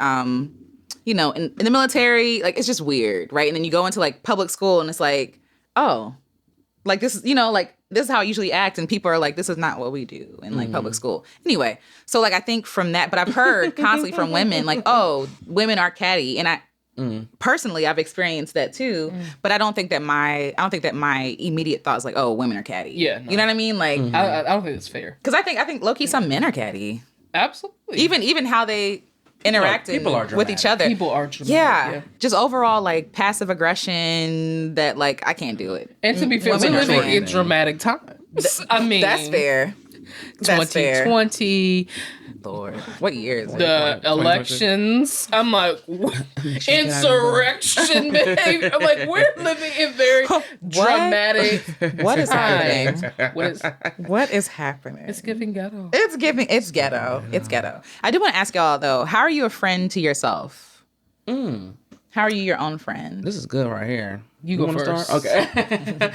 [SPEAKER 1] in the military, like it's just weird, right? And then you go into like public school and it's like, oh, like this is this is how I usually act, and people are like, this is not what we do in like public school. Anyway, so like I think from that, but I've heard constantly from women like, oh, women are catty, and I personally I've experienced that too. But I don't think that my immediate thought is like, oh, women are catty.
[SPEAKER 2] Yeah, no.
[SPEAKER 1] You know what I mean? Like
[SPEAKER 2] I don't think it's fair.
[SPEAKER 1] Because I think low key some men are catty.
[SPEAKER 2] Absolutely.
[SPEAKER 1] Even how they interact with each other.
[SPEAKER 2] People are dramatic.
[SPEAKER 1] Yeah. Just overall like passive aggression that like I can't do it.
[SPEAKER 2] And to be fair, we're living in dramatic times. I mean,
[SPEAKER 1] that's fair.
[SPEAKER 2] 2020.
[SPEAKER 1] Lord, what year is it?
[SPEAKER 2] The elections. I'm like, insurrection behavior. I'm like, we're living in very dramatic.
[SPEAKER 1] What is happening?
[SPEAKER 2] What is
[SPEAKER 1] happening?
[SPEAKER 2] It's giving ghetto.
[SPEAKER 1] It's ghetto. It's ghetto. I do want to ask y'all though, how are you a friend to yourself? How are you your own friend?
[SPEAKER 3] This is good right here.
[SPEAKER 2] You go first.
[SPEAKER 3] Start? Okay.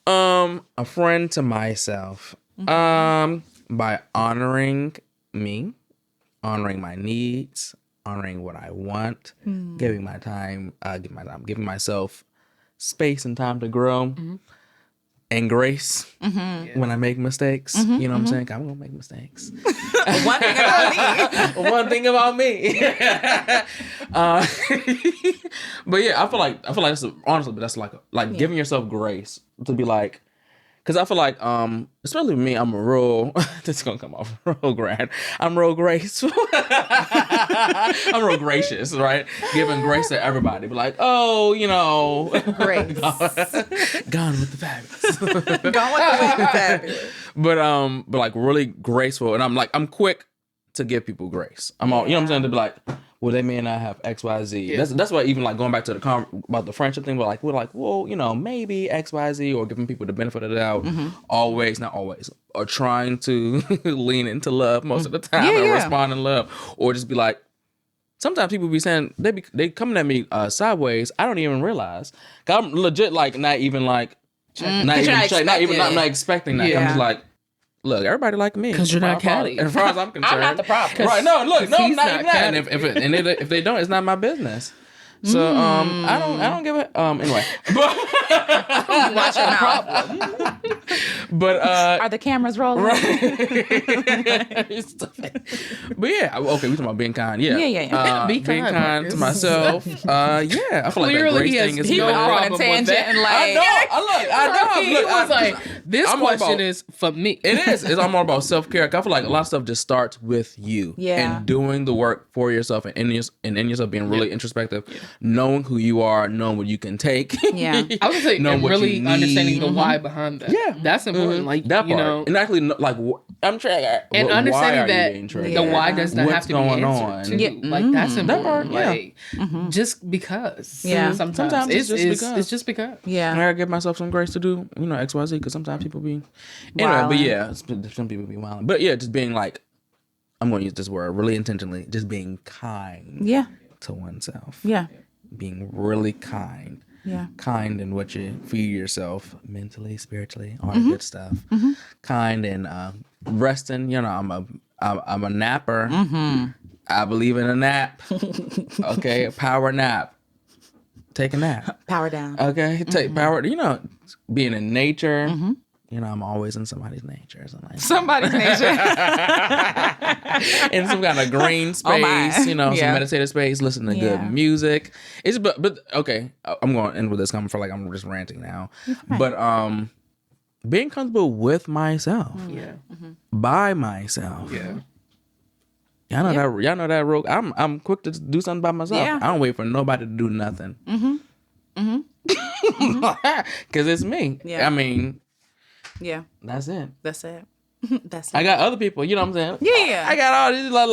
[SPEAKER 3] A friend to myself. By honoring me, honoring my needs, honoring what I want, giving myself space and time to grow, and grace when I make mistakes. You know what I'm saying? I'm gonna make mistakes.
[SPEAKER 1] One thing about me.
[SPEAKER 3] One thing about me. But yeah, I feel like that's honestly, but that's like giving yourself grace to be like. Because I feel like, especially with me, I'm a real, this is going to come off real grand. I'm real graceful. I'm real gracious, right? Giving grace to everybody. Be like, oh,
[SPEAKER 1] Grace.
[SPEAKER 3] Gone with the fabulous.
[SPEAKER 1] Gone with the fabulous.
[SPEAKER 3] But like really graceful. And I'm quick to give people grace. I'm all, you know what I'm saying? To be like, well, they may not have X, Y, Z. Yeah. That's why even like going back to about the friendship thing, we're like, well, maybe X, Y, Z, or giving people the benefit of the doubt. Always, not always, or trying to lean into love most of the time and respond in love, or just be like. Sometimes people be saying they coming at me sideways. I don't even realize. 'Cause I'm legit like not even like not expecting that.
[SPEAKER 1] Yeah.
[SPEAKER 3] I'm just like. Look, everybody like me.
[SPEAKER 2] Because you're not catty.
[SPEAKER 3] As far as I'm concerned.
[SPEAKER 1] I'm not the problem.
[SPEAKER 3] Right, no, look, no, I'm not
[SPEAKER 2] not
[SPEAKER 3] even that. And if they don't, it's not my business. So I don't give a anyway. But
[SPEAKER 1] Watch your mouth.
[SPEAKER 3] but
[SPEAKER 1] Are the cameras rolling?
[SPEAKER 3] But yeah, okay, we talking about being kind. Yeah,
[SPEAKER 1] Yeah.
[SPEAKER 2] Be
[SPEAKER 3] being
[SPEAKER 2] kind,
[SPEAKER 3] kind to
[SPEAKER 2] Marcus.
[SPEAKER 3] myself. Yeah, I feel like that
[SPEAKER 2] Clearly
[SPEAKER 3] grace
[SPEAKER 2] he has
[SPEAKER 3] thing is
[SPEAKER 2] no
[SPEAKER 1] He went off on a
[SPEAKER 2] problem with
[SPEAKER 1] tangent
[SPEAKER 2] that.
[SPEAKER 1] and
[SPEAKER 3] I know.
[SPEAKER 2] He
[SPEAKER 3] Look,
[SPEAKER 2] was like, this
[SPEAKER 3] I'm all
[SPEAKER 2] question
[SPEAKER 3] about-
[SPEAKER 2] is for me.
[SPEAKER 3] It is. It's all more about self care. I feel like a lot of stuff just starts with you.
[SPEAKER 1] Yeah.
[SPEAKER 3] And doing the work for yourself and in yourself being really introspective, knowing who you are, knowing what you can take.
[SPEAKER 1] Yeah.
[SPEAKER 2] I was saying,
[SPEAKER 3] Know
[SPEAKER 2] and
[SPEAKER 3] what
[SPEAKER 2] really
[SPEAKER 3] you
[SPEAKER 2] understanding
[SPEAKER 3] need.
[SPEAKER 2] the why behind that.
[SPEAKER 3] Yeah.
[SPEAKER 2] That's important. Like,
[SPEAKER 3] That part.
[SPEAKER 2] you know,
[SPEAKER 3] And actually, like, I'm triggered.
[SPEAKER 2] and
[SPEAKER 3] Why
[SPEAKER 2] understanding
[SPEAKER 3] are you
[SPEAKER 2] that
[SPEAKER 3] being triggered?
[SPEAKER 2] the why does not
[SPEAKER 3] What's
[SPEAKER 2] have to be
[SPEAKER 3] going
[SPEAKER 2] answered
[SPEAKER 3] on?
[SPEAKER 2] too.
[SPEAKER 1] Yeah.
[SPEAKER 2] Like, that's
[SPEAKER 3] That
[SPEAKER 2] important.
[SPEAKER 3] part, yeah.
[SPEAKER 2] Like, just because.
[SPEAKER 1] Yeah.
[SPEAKER 2] Sometimes
[SPEAKER 3] it's just because.
[SPEAKER 2] It's just because.
[SPEAKER 1] Yeah.
[SPEAKER 3] I gotta give myself some grace to do, XYZ, because sometimes people be, anyway,
[SPEAKER 1] Wildin'.
[SPEAKER 3] but yeah, some people be wild. But yeah, just being like, I'm going to use this word really intentionally, just being kind
[SPEAKER 1] Yeah.
[SPEAKER 3] to oneself.
[SPEAKER 1] Yeah.
[SPEAKER 3] Being really kind.
[SPEAKER 1] Yeah.
[SPEAKER 3] Kind in what you feed yourself mentally, spiritually, all that good stuff. Kind in resting. I'm a napper. I believe in a nap. Okay, a power nap. Take a nap.
[SPEAKER 1] Power down.
[SPEAKER 3] Okay, take power. Being in nature. I'm always in somebody's nature.
[SPEAKER 1] Somebody's nature.
[SPEAKER 3] In some kind of green space,
[SPEAKER 1] Oh my.
[SPEAKER 3] some
[SPEAKER 1] Yeah.
[SPEAKER 3] meditative space, listening to
[SPEAKER 1] Yeah.
[SPEAKER 3] good music. It's but okay, I'm going to end with this. I'm feel like I'm just ranting now. But being comfortable with myself,
[SPEAKER 2] Yeah.
[SPEAKER 3] by myself.
[SPEAKER 2] Yeah.
[SPEAKER 3] Y'all know that rule. I'm quick to do something by myself.
[SPEAKER 1] Yeah.
[SPEAKER 3] I don't wait for nobody to do nothing. Because it's me.
[SPEAKER 1] Yeah.
[SPEAKER 3] I mean,
[SPEAKER 1] Yeah.
[SPEAKER 3] that's it.
[SPEAKER 1] That's it. That's it.
[SPEAKER 3] I got other people, you know what I'm saying?
[SPEAKER 1] Yeah.
[SPEAKER 3] I got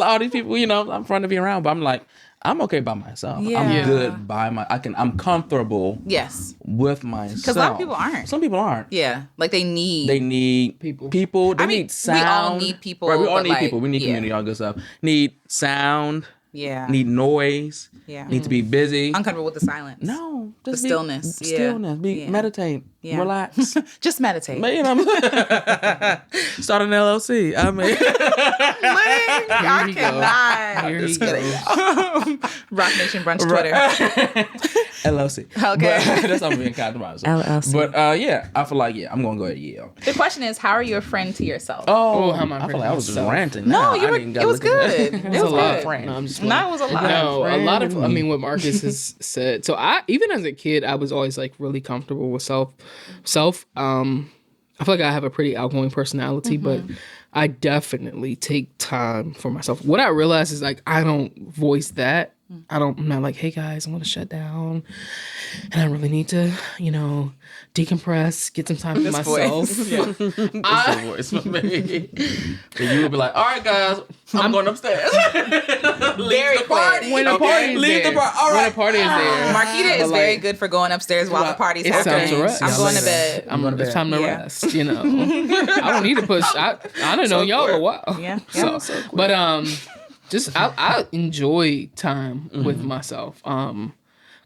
[SPEAKER 3] all these people, I'm fun to be around, but I'm like, I'm okay by myself.
[SPEAKER 1] Yeah.
[SPEAKER 3] I'm good by I'm comfortable
[SPEAKER 1] Yes.
[SPEAKER 3] with myself.
[SPEAKER 1] Because a lot of people aren't.
[SPEAKER 3] Some people aren't.
[SPEAKER 1] Yeah. Like they need.
[SPEAKER 3] They need
[SPEAKER 2] People.
[SPEAKER 3] They
[SPEAKER 1] I mean,
[SPEAKER 3] need sound.
[SPEAKER 1] we all need people,
[SPEAKER 3] Right, we all
[SPEAKER 1] but,
[SPEAKER 3] need
[SPEAKER 1] like,
[SPEAKER 3] people. We need
[SPEAKER 1] yeah.
[SPEAKER 3] community, all good stuff. Need sound.
[SPEAKER 1] Yeah.
[SPEAKER 3] Need noise.
[SPEAKER 1] Yeah.
[SPEAKER 3] Need to be busy.
[SPEAKER 1] Uncomfortable with the silence.
[SPEAKER 3] No.
[SPEAKER 1] The
[SPEAKER 3] Just
[SPEAKER 1] stillness. Yeah.
[SPEAKER 3] Stillness.
[SPEAKER 1] Yeah.
[SPEAKER 3] Meditate.
[SPEAKER 1] Yeah.
[SPEAKER 3] Relax.
[SPEAKER 1] Just meditate.
[SPEAKER 3] Man, start an LLC. I mean,
[SPEAKER 1] I
[SPEAKER 2] he go.
[SPEAKER 1] cannot.
[SPEAKER 2] Here he
[SPEAKER 1] Just kidding.
[SPEAKER 2] goes.
[SPEAKER 1] Rock Nation Brunch Twitter.
[SPEAKER 3] LLC.
[SPEAKER 1] Okay.
[SPEAKER 3] But that's how I'm being kind to myself.
[SPEAKER 1] LLC.
[SPEAKER 3] But yeah, I feel like I'm gonna go ahead Yale.
[SPEAKER 1] The question is, how are you a friend to yourself?
[SPEAKER 2] Oh, how am I
[SPEAKER 3] I feel like I was just
[SPEAKER 2] myself?
[SPEAKER 3] ranting.
[SPEAKER 1] No,
[SPEAKER 3] now.
[SPEAKER 1] you
[SPEAKER 3] I
[SPEAKER 1] were.
[SPEAKER 3] didn't
[SPEAKER 1] It
[SPEAKER 3] gotta
[SPEAKER 1] was
[SPEAKER 3] look at
[SPEAKER 1] good.
[SPEAKER 3] that.
[SPEAKER 1] It was
[SPEAKER 2] a lot.
[SPEAKER 1] good.
[SPEAKER 3] Friend.
[SPEAKER 2] No, I'm just
[SPEAKER 1] No, it was a lot.
[SPEAKER 2] No, a lot of,
[SPEAKER 3] friend.
[SPEAKER 2] what Marcus has said. So even as a kid, I was always like really comfortable with self. I feel like I have a pretty outgoing personality, but I definitely take time for myself. What I realize is like, I don't voice that. I'm not like, hey guys, I'm going to shut down and I really need to, decompress, get some time for myself.
[SPEAKER 3] It's a voice for me. And you would be like, all right, guys, I'm going upstairs.
[SPEAKER 1] Very
[SPEAKER 3] the party.
[SPEAKER 1] quick.
[SPEAKER 2] When the party is
[SPEAKER 3] Leave
[SPEAKER 2] there.
[SPEAKER 3] the party. All right.
[SPEAKER 2] When the party is there.
[SPEAKER 1] Marquita is
[SPEAKER 2] But,
[SPEAKER 1] very
[SPEAKER 2] like,
[SPEAKER 1] good for going upstairs while the party's
[SPEAKER 2] it's time
[SPEAKER 1] happening.
[SPEAKER 2] to rest.
[SPEAKER 1] I'm
[SPEAKER 2] Yeah,
[SPEAKER 1] going to
[SPEAKER 2] like
[SPEAKER 1] bed.
[SPEAKER 2] I'm going to It's time to
[SPEAKER 1] Yeah.
[SPEAKER 2] rest, I don't need to push. I don't know y'all a while.
[SPEAKER 1] Yeah.
[SPEAKER 2] So, but just I enjoy time with myself.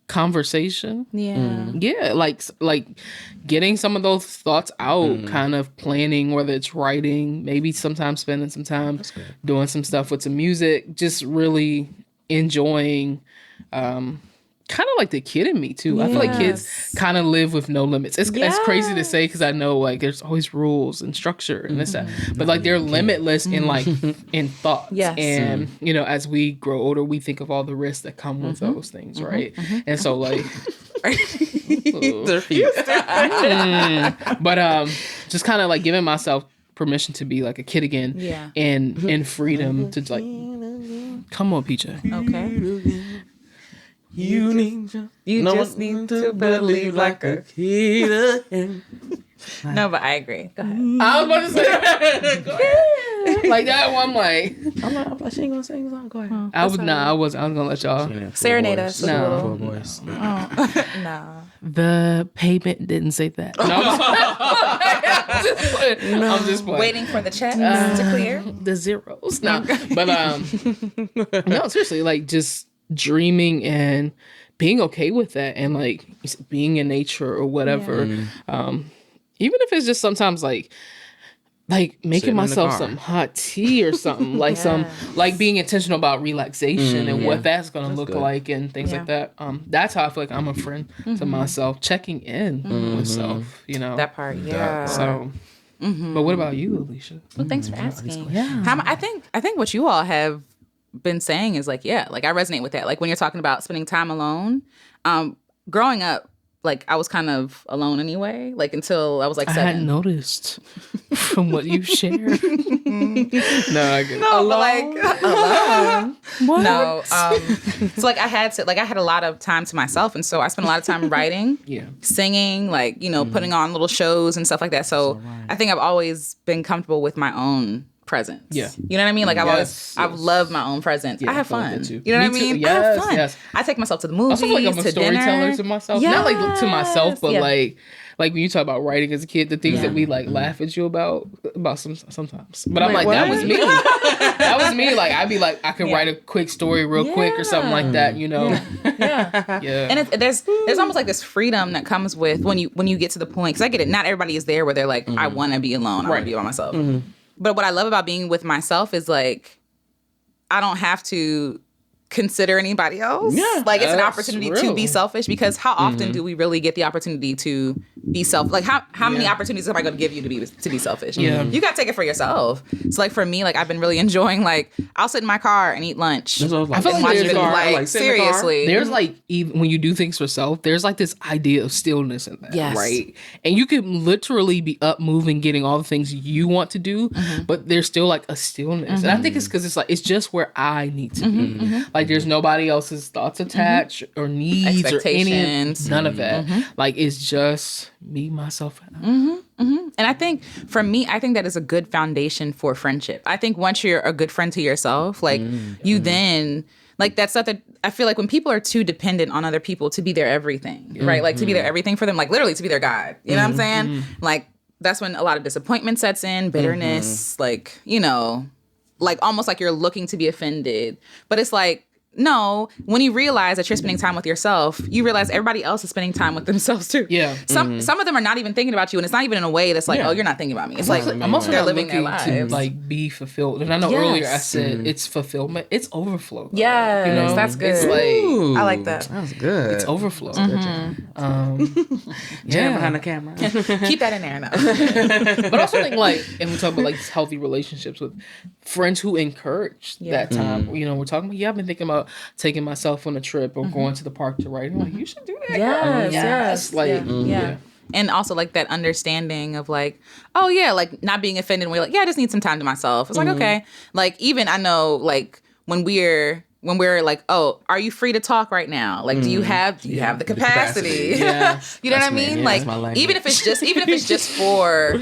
[SPEAKER 2] Conversation.
[SPEAKER 1] Yeah.
[SPEAKER 2] Yeah, like getting some of those thoughts out, kind of planning, whether it's writing, maybe sometimes spending some time doing some stuff with some music, just really enjoying kind of like the kid in me too. I feel like kids kind of live with no limits. It's crazy to say because I know like there's always rules and structure and this that, but like they're limitless in like in thoughts.
[SPEAKER 1] Yes.
[SPEAKER 2] And as we grow older, we think of all the risks that come with those things, right? And so like. But just kind of like giving myself permission to be like a kid again.
[SPEAKER 1] Yeah.
[SPEAKER 2] And freedom to like come on, PJ.
[SPEAKER 1] Okay.
[SPEAKER 3] You need
[SPEAKER 1] You just need to believe like a
[SPEAKER 3] kid again.
[SPEAKER 1] No, but I agree. Go ahead.
[SPEAKER 2] I was about to say go ahead. Like that one, I'm like
[SPEAKER 3] I'm like, she ain't gonna sing a song. Go ahead.
[SPEAKER 2] I was gonna let y'all.
[SPEAKER 1] Serenade us.
[SPEAKER 2] No.
[SPEAKER 3] Voice.
[SPEAKER 1] No.
[SPEAKER 2] The payment didn't say that. No, I'm just playing.
[SPEAKER 1] Waiting for the checks to clear.
[SPEAKER 2] The zeros. No, but no, seriously, like just dreaming and being okay with that, and like being in nature or whatever. Even if it's just sometimes like like making
[SPEAKER 3] Sitting in the
[SPEAKER 2] myself
[SPEAKER 3] car.
[SPEAKER 2] some hot tea or something, like some like being intentional about relaxation and what that's gonna look
[SPEAKER 3] good.
[SPEAKER 2] like and things like that. That's how I feel like I'm a friend to myself, checking in with self, you know.
[SPEAKER 1] That part, yeah.
[SPEAKER 2] So, but what about you, Alicia?
[SPEAKER 1] Well, thanks for asking. I think what you all have been saying is like, yeah, like I resonate with that. Like when you're talking about spending time alone, growing up, like I was kind of alone anyway, like until I was like 7.
[SPEAKER 2] I hadn't noticed from what you shared. No, I get it.
[SPEAKER 1] No, but like alone. What? No, so like I had a lot of time to myself, and so I spent a lot of time writing, singing, like putting on little shows and stuff like that. So I think I've always been comfortable with my own presence. Yeah, you know what I mean. Like I've loved my own presence. I have fun. You know what I mean?
[SPEAKER 2] Yes,
[SPEAKER 1] I have fun.
[SPEAKER 2] Yes.
[SPEAKER 1] I take myself to the movies,
[SPEAKER 2] I feel like I'm a
[SPEAKER 1] to
[SPEAKER 2] storyteller
[SPEAKER 1] dinner.
[SPEAKER 2] to myself, not like to myself, but like when you talk about writing as a kid, the things that we like laugh at you about sometimes. But I'm like, that was me. That was me. Like I'd be like, I could write a quick story real quick or something like that, you know? Yeah.
[SPEAKER 1] And there's almost like this freedom that comes with when you get to the point, because I get it, not everybody is there where they're like, I want to be alone, I want to be by myself. But what I love about being with myself is like, I don't have to consider anybody else. Yeah, like it's an opportunity to be selfish, because how often do we really get the opportunity to be like how many opportunities am I going to give you to be selfish? You got to take it for yourself. So like for me, like I've been really enjoying, like I'll sit in my car and eat lunch.
[SPEAKER 2] I feel like there's
[SPEAKER 1] like seriously,
[SPEAKER 2] there's like, even when you do things for self, there's like this idea of stillness in that, right? And you could literally be up, moving, getting all the things you want to do, but there's still like a stillness. And I think it's because it's just where I need to be. Like there's nobody else's thoughts attached or needs or any, none of that. Like it's just me, myself, and I.
[SPEAKER 1] And I think for me, I think that is a good foundation for friendship. I think once you're a good friend to yourself, like you then, like that's stuff that I feel like when people are too dependent on other people to be their everything, right? Like to be their everything for them, like literally to be their God. You know what I'm saying? Like that's when a lot of disappointment sets in, bitterness, like, like almost like you're looking to be offended. But it's like, no, when you realize that you're spending time with yourself, you realize everybody else is spending time with themselves too. Yeah. Some of them are not even thinking about you, and it's not even in a way that's like, oh, you're not thinking about me. It's like
[SPEAKER 2] I'm also
[SPEAKER 1] they're
[SPEAKER 2] not
[SPEAKER 1] living their
[SPEAKER 2] looking
[SPEAKER 1] lives
[SPEAKER 2] to like be fulfilled. And I know earlier I said it's fulfillment. It's overflow.
[SPEAKER 1] Yes, that's good.
[SPEAKER 2] It's like,
[SPEAKER 1] I like that.
[SPEAKER 3] That's good.
[SPEAKER 2] It's overflow.
[SPEAKER 3] Jan behind the camera.
[SPEAKER 1] Keep that in there now.
[SPEAKER 2] But also think like, and we talk about like healthy relationships with friends who encourage that time. We're talking about, I've been thinking about taking myself on a trip or going to the park to write. I'm like, you should do that.
[SPEAKER 1] Yes.
[SPEAKER 2] Like,
[SPEAKER 1] And also like that understanding of like, oh yeah, like not being offended when we're like, I just need some time to myself. It's like, okay. Like even I know like when we're like, oh, are you free to talk right now? Like, do you have the capacity? You know what I mean?
[SPEAKER 3] Yeah,
[SPEAKER 1] like even if it's just for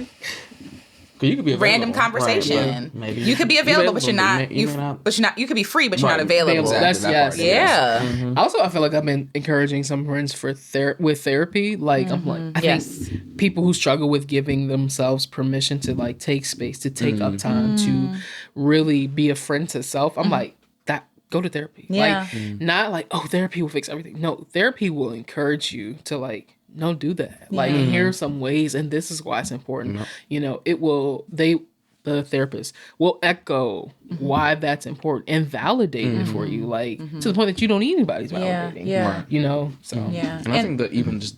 [SPEAKER 3] you could be
[SPEAKER 1] random conversation.
[SPEAKER 3] Right, maybe
[SPEAKER 1] you could be available, but you're not. You could be free, but you're not available.
[SPEAKER 2] That's
[SPEAKER 1] yeah.
[SPEAKER 2] Also, I feel like I've been encouraging some friends with therapy. Like I'm like, I think people who struggle with giving themselves permission to like take space, to take up time, to really be a friend to self. I'm like, that go to therapy.
[SPEAKER 1] Yeah.
[SPEAKER 2] Like not like, oh, therapy will fix everything. No, therapy will encourage you to like, no, do that. Like, here are some ways, and this is why it's important. It will, the therapist will echo why that's important and validate it for you, like to the point that you don't need anybody's validating. So.
[SPEAKER 3] And I think that even just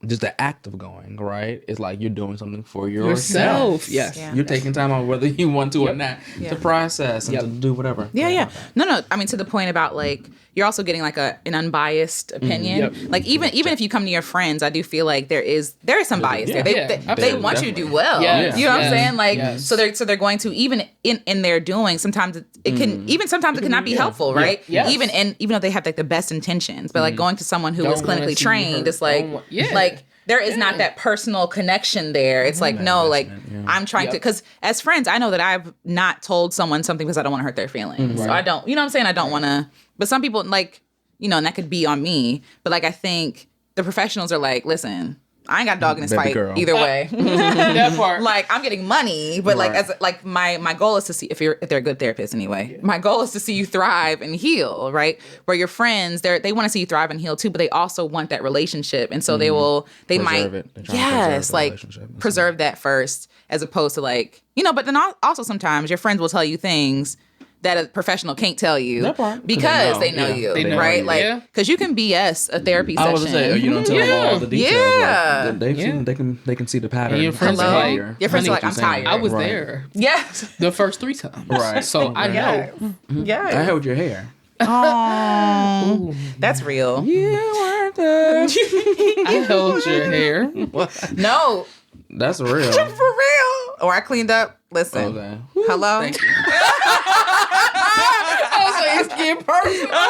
[SPEAKER 3] just the act of going, right? It's like you're doing something for yourself.
[SPEAKER 2] Yes.
[SPEAKER 3] You're taking time out, whether you want to or not, to process and to do whatever.
[SPEAKER 1] No. I mean, to the point about like, you're also getting like an unbiased opinion. Like even if you come to your friends, I do feel like there is some bias there. They want you to do well. You know what I'm saying? Like so they're going to, even in their doing, sometimes it can not be helpful, right? Even though they have like the best intentions, but like going to someone who is clinically trained, it's like there is not that personal connection there. It's like, no, like I'm trying to, because as friends, I know that I've not told someone something because I don't want to hurt their feelings. So I don't, you know what I'm saying? I don't want to, but some people like, and that could be on me. But like, I think the professionals are like, listen, I ain't got a dog in this
[SPEAKER 3] Baby
[SPEAKER 1] fight
[SPEAKER 3] girl.
[SPEAKER 1] either way.
[SPEAKER 2] That part.
[SPEAKER 1] Like I'm getting money, but like
[SPEAKER 3] Right.
[SPEAKER 1] as like my goal is to see if they're a good therapist anyway. My goal is to see you thrive and heal, right? Where your friends they want to see you thrive and heal too, but they also want that relationship, and so they
[SPEAKER 3] Preserve
[SPEAKER 1] might
[SPEAKER 3] it. They're trying to preserve the
[SPEAKER 1] like
[SPEAKER 3] relationship.
[SPEAKER 1] preserve that first, as opposed to like but then also sometimes your friends will tell you things that a professional can't tell you
[SPEAKER 3] That part.
[SPEAKER 1] because they know
[SPEAKER 3] Yeah,
[SPEAKER 1] you,
[SPEAKER 3] they know
[SPEAKER 1] right?
[SPEAKER 3] you.
[SPEAKER 1] Like,
[SPEAKER 2] Yeah.
[SPEAKER 1] because you can BS a therapy
[SPEAKER 3] I
[SPEAKER 1] session.
[SPEAKER 3] was gonna say, you don't tell them all the details.
[SPEAKER 1] Yeah.
[SPEAKER 3] Like, they've
[SPEAKER 2] Yeah.
[SPEAKER 3] seen, they can see the pattern.
[SPEAKER 2] And your friends
[SPEAKER 1] Hello?
[SPEAKER 2] are like,
[SPEAKER 1] Your friends are
[SPEAKER 2] honey,
[SPEAKER 1] like, I'm tired.
[SPEAKER 2] I was
[SPEAKER 3] Right.
[SPEAKER 2] there
[SPEAKER 1] Yes.
[SPEAKER 2] the first 3 times.
[SPEAKER 3] Right.
[SPEAKER 2] So I know.
[SPEAKER 1] Yeah.
[SPEAKER 3] I held your hair.
[SPEAKER 1] Oh, that's real.
[SPEAKER 3] You weren't there.
[SPEAKER 2] I held your hair.
[SPEAKER 1] No,
[SPEAKER 3] That's real.
[SPEAKER 1] for real. Or I cleaned up. Listen.
[SPEAKER 3] Okay.
[SPEAKER 1] Hello.
[SPEAKER 3] Thank you.
[SPEAKER 2] I was like, it's getting personal.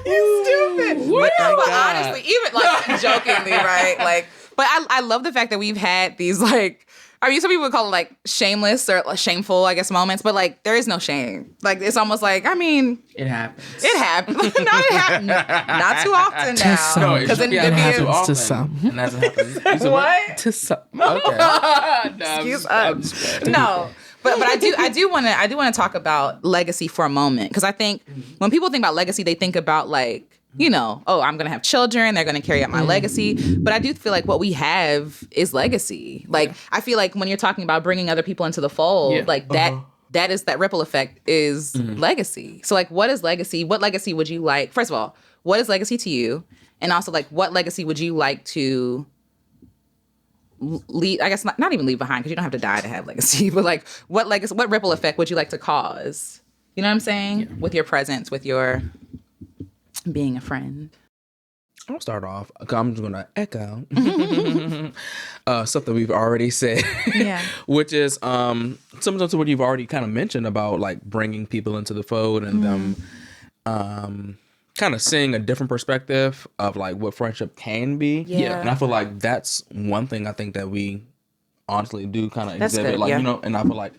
[SPEAKER 1] You stupid. But no, but
[SPEAKER 3] God.
[SPEAKER 1] honestly, even like jokingly, right? Like, but I love the fact that we've had these like. I mean, some people would call it like shameless or like, shameful, I guess, moments. But like, there is no shame. Like, it's almost like, I mean,
[SPEAKER 3] It happens.
[SPEAKER 1] it happened. Not it happened. Not too often now.
[SPEAKER 2] some.
[SPEAKER 3] No, it
[SPEAKER 1] Because
[SPEAKER 3] should
[SPEAKER 1] then
[SPEAKER 3] be
[SPEAKER 1] it'd
[SPEAKER 3] happening
[SPEAKER 1] be
[SPEAKER 3] too often.
[SPEAKER 2] To some.
[SPEAKER 3] And that's what happens. You said
[SPEAKER 1] what?
[SPEAKER 2] To some.
[SPEAKER 3] Okay.
[SPEAKER 1] Excuse us. No, but I do want to talk about legacy for a moment, because I think when people think about legacy, they think about like, oh, I'm gonna have children, they're gonna carry out my legacy. But I do feel like what we have is legacy. Like I feel like when you're talking about bringing other people into the fold, like that is that ripple effect is legacy. So like, what is legacy? What legacy would you like? First of all, what is legacy to you? And also like, what legacy would you like to leave, I guess not even leave behind, because you don't have to die to have legacy, but like what ripple effect would you like to cause? You know what I'm saying? With your presence, with your being a friend.
[SPEAKER 3] I'll start off. I'm just gonna echo something we've already said, which is similar to what you've already kind of mentioned about like bringing people into the fold and them kind of seeing a different perspective of like what friendship can be.
[SPEAKER 1] Yeah.
[SPEAKER 3] And I feel like that's one thing I think that we honestly do kind of
[SPEAKER 1] That's
[SPEAKER 3] exhibit.
[SPEAKER 1] good,
[SPEAKER 3] Like,
[SPEAKER 1] yeah.
[SPEAKER 3] and I feel like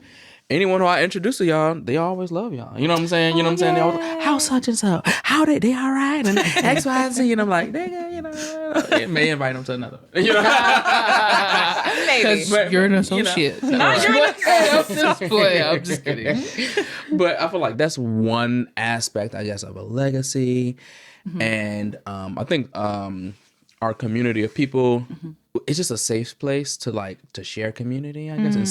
[SPEAKER 3] anyone who I introduce to y'all, they always love y'all. You know what I'm saying? You know what I'm saying? They always, how such and so? How they all right? And X, Y, and Z. And I'm like, nigga, it may invite them to another. You know?
[SPEAKER 1] Maybe.
[SPEAKER 2] Because you're an associate.
[SPEAKER 1] No, you're an
[SPEAKER 2] I'm just playing. I'm just kidding.
[SPEAKER 3] But I feel like that's one aspect, I guess, of a legacy. And I think our community of people, it's just a safe place to share community, I guess, and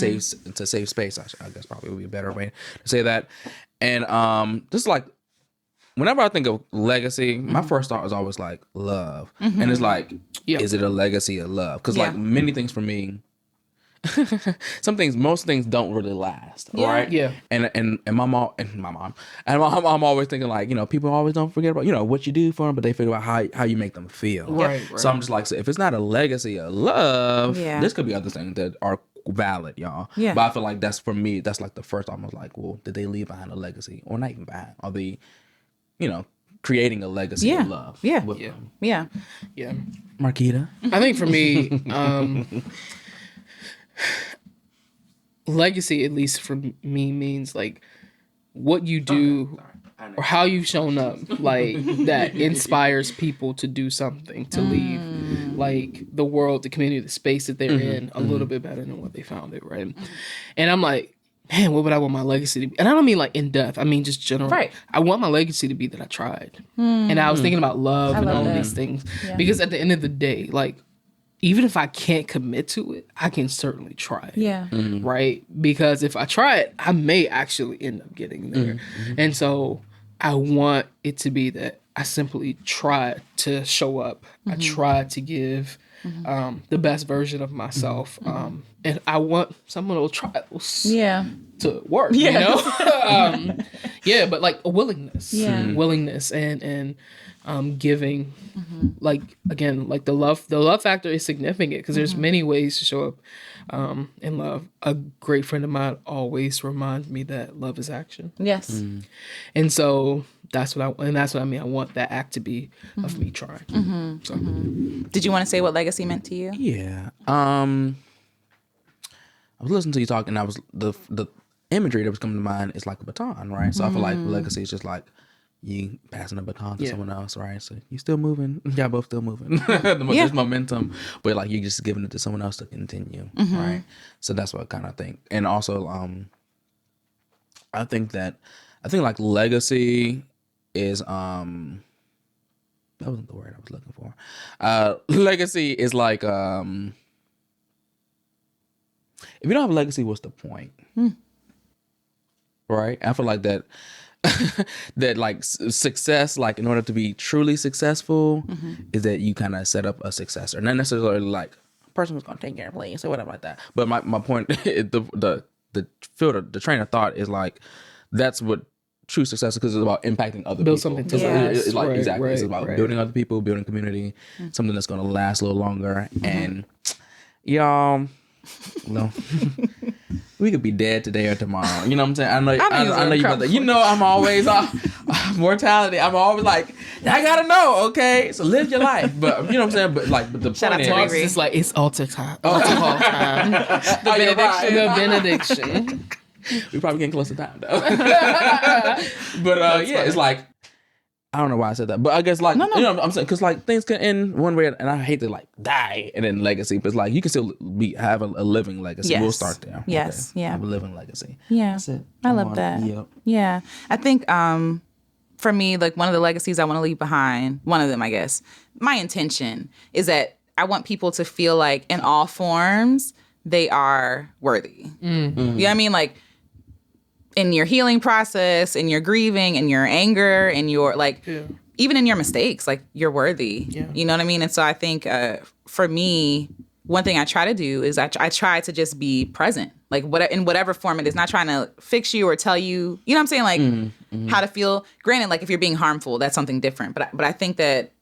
[SPEAKER 3] it's a safe space. I guess probably would be a better way to say that. And just like whenever I think of legacy, my first thought is always like love, and it's like, is it a legacy of love? Because like many things for me, most things don't really last, right?
[SPEAKER 2] Yeah.
[SPEAKER 3] And my mom always thinking like, people always don't forget about what you do for them, but they figure out how you make them feel.
[SPEAKER 2] Right.
[SPEAKER 3] So I'm just like, so if it's not a legacy of love,
[SPEAKER 1] Yeah.
[SPEAKER 3] this could be other things that are valid, y'all.
[SPEAKER 1] Yeah.
[SPEAKER 3] But I feel like that's like the first. Almost like, well, did they leave behind a legacy, or not even behind? Are they, creating a legacy of love?
[SPEAKER 1] Yeah.
[SPEAKER 3] with
[SPEAKER 1] Yeah.
[SPEAKER 3] them?
[SPEAKER 1] Yeah.
[SPEAKER 2] Yeah.
[SPEAKER 3] Marquita.
[SPEAKER 2] I think for me, legacy, at least for me, means like what you do or how you've shown up, like that inspires people to do something, to leave like the world, the community, the space that they're in a little bit better than what they found it, right? And I'm like, man, what would I want my legacy to be? And I don't mean like in depth. I mean just general.
[SPEAKER 1] Right.
[SPEAKER 2] I want my legacy to be that I tried. And I was thinking about love and all these things.
[SPEAKER 1] Yeah.
[SPEAKER 2] Because at the end of the day, like, even if I can't commit to it, I can certainly try it.
[SPEAKER 1] Yeah.
[SPEAKER 2] Right? Because if I try it, I may actually end up getting there. And so I want it to be that I simply try to show up. I try to give the best version of myself. And I want some of those trials to work, you know? But like a willingness. Willingness and giving. Like, again, like the love factor is significant because there's many ways to show up in love. A great friend of mine always reminds me that love is action.
[SPEAKER 1] Yes.
[SPEAKER 2] And so that's what I mean. I want that act to be of me trying. So.
[SPEAKER 1] Did you want to say what legacy meant to you?
[SPEAKER 3] Yeah. I was listening to you talk, and I was the imagery that was coming to mind is like a baton, right? So I feel like legacy is just like you passing the baton to someone else, right? So you still moving. Y'all both still moving. There's momentum, but like you're just giving it to someone else to continue, right? So that's what I kind of think. And also, I think like legacy is that wasn't the word I was looking for. Legacy is like if you don't have a legacy, what's the point? Right? I feel like that that like success, like in order to be truly successful, is that you kind of set up a successor, not necessarily like a person who's gonna take care of things or whatever like that. But my point, the train of thought is like that's what true success is, because it's about impacting other people.
[SPEAKER 2] Something to
[SPEAKER 3] it's like exactly. It's about building other people, building community, something that's gonna last a little longer. And y'all, we could be dead today or tomorrow. You know what I'm saying? I know you about that. You know, I'm always mortality. I'm always like, I gotta know, okay? So live your life. But you know what I'm saying? But the point is,
[SPEAKER 2] it's like it's altar time. The benediction. The benediction.
[SPEAKER 3] We probably getting close to time though. But it's like, I don't know why I said that, but I guess like you know what I'm saying, because like things can end one way, and I hate to like die and then legacy, but it's like you can still have a living legacy. Yes. We'll start there.
[SPEAKER 1] Yes,
[SPEAKER 3] okay. Have a living legacy.
[SPEAKER 1] Yeah, that's it. I love that. Yep. Yeah, I think for me, like one of the legacies I want to leave behind, one of them, I guess, my intention is that I want people to feel like in all forms they are worthy. You know what I mean? Like, in your healing process, in your grieving, in your anger, in your even in your mistakes, like you're worthy. Yeah. You know what I mean? And so I think for me, one thing I try to do is I try to just be present, like in whatever form it is, not trying to fix you or tell you, you know what I'm saying, like how to feel. Granted, like if you're being harmful, that's something different. But I think that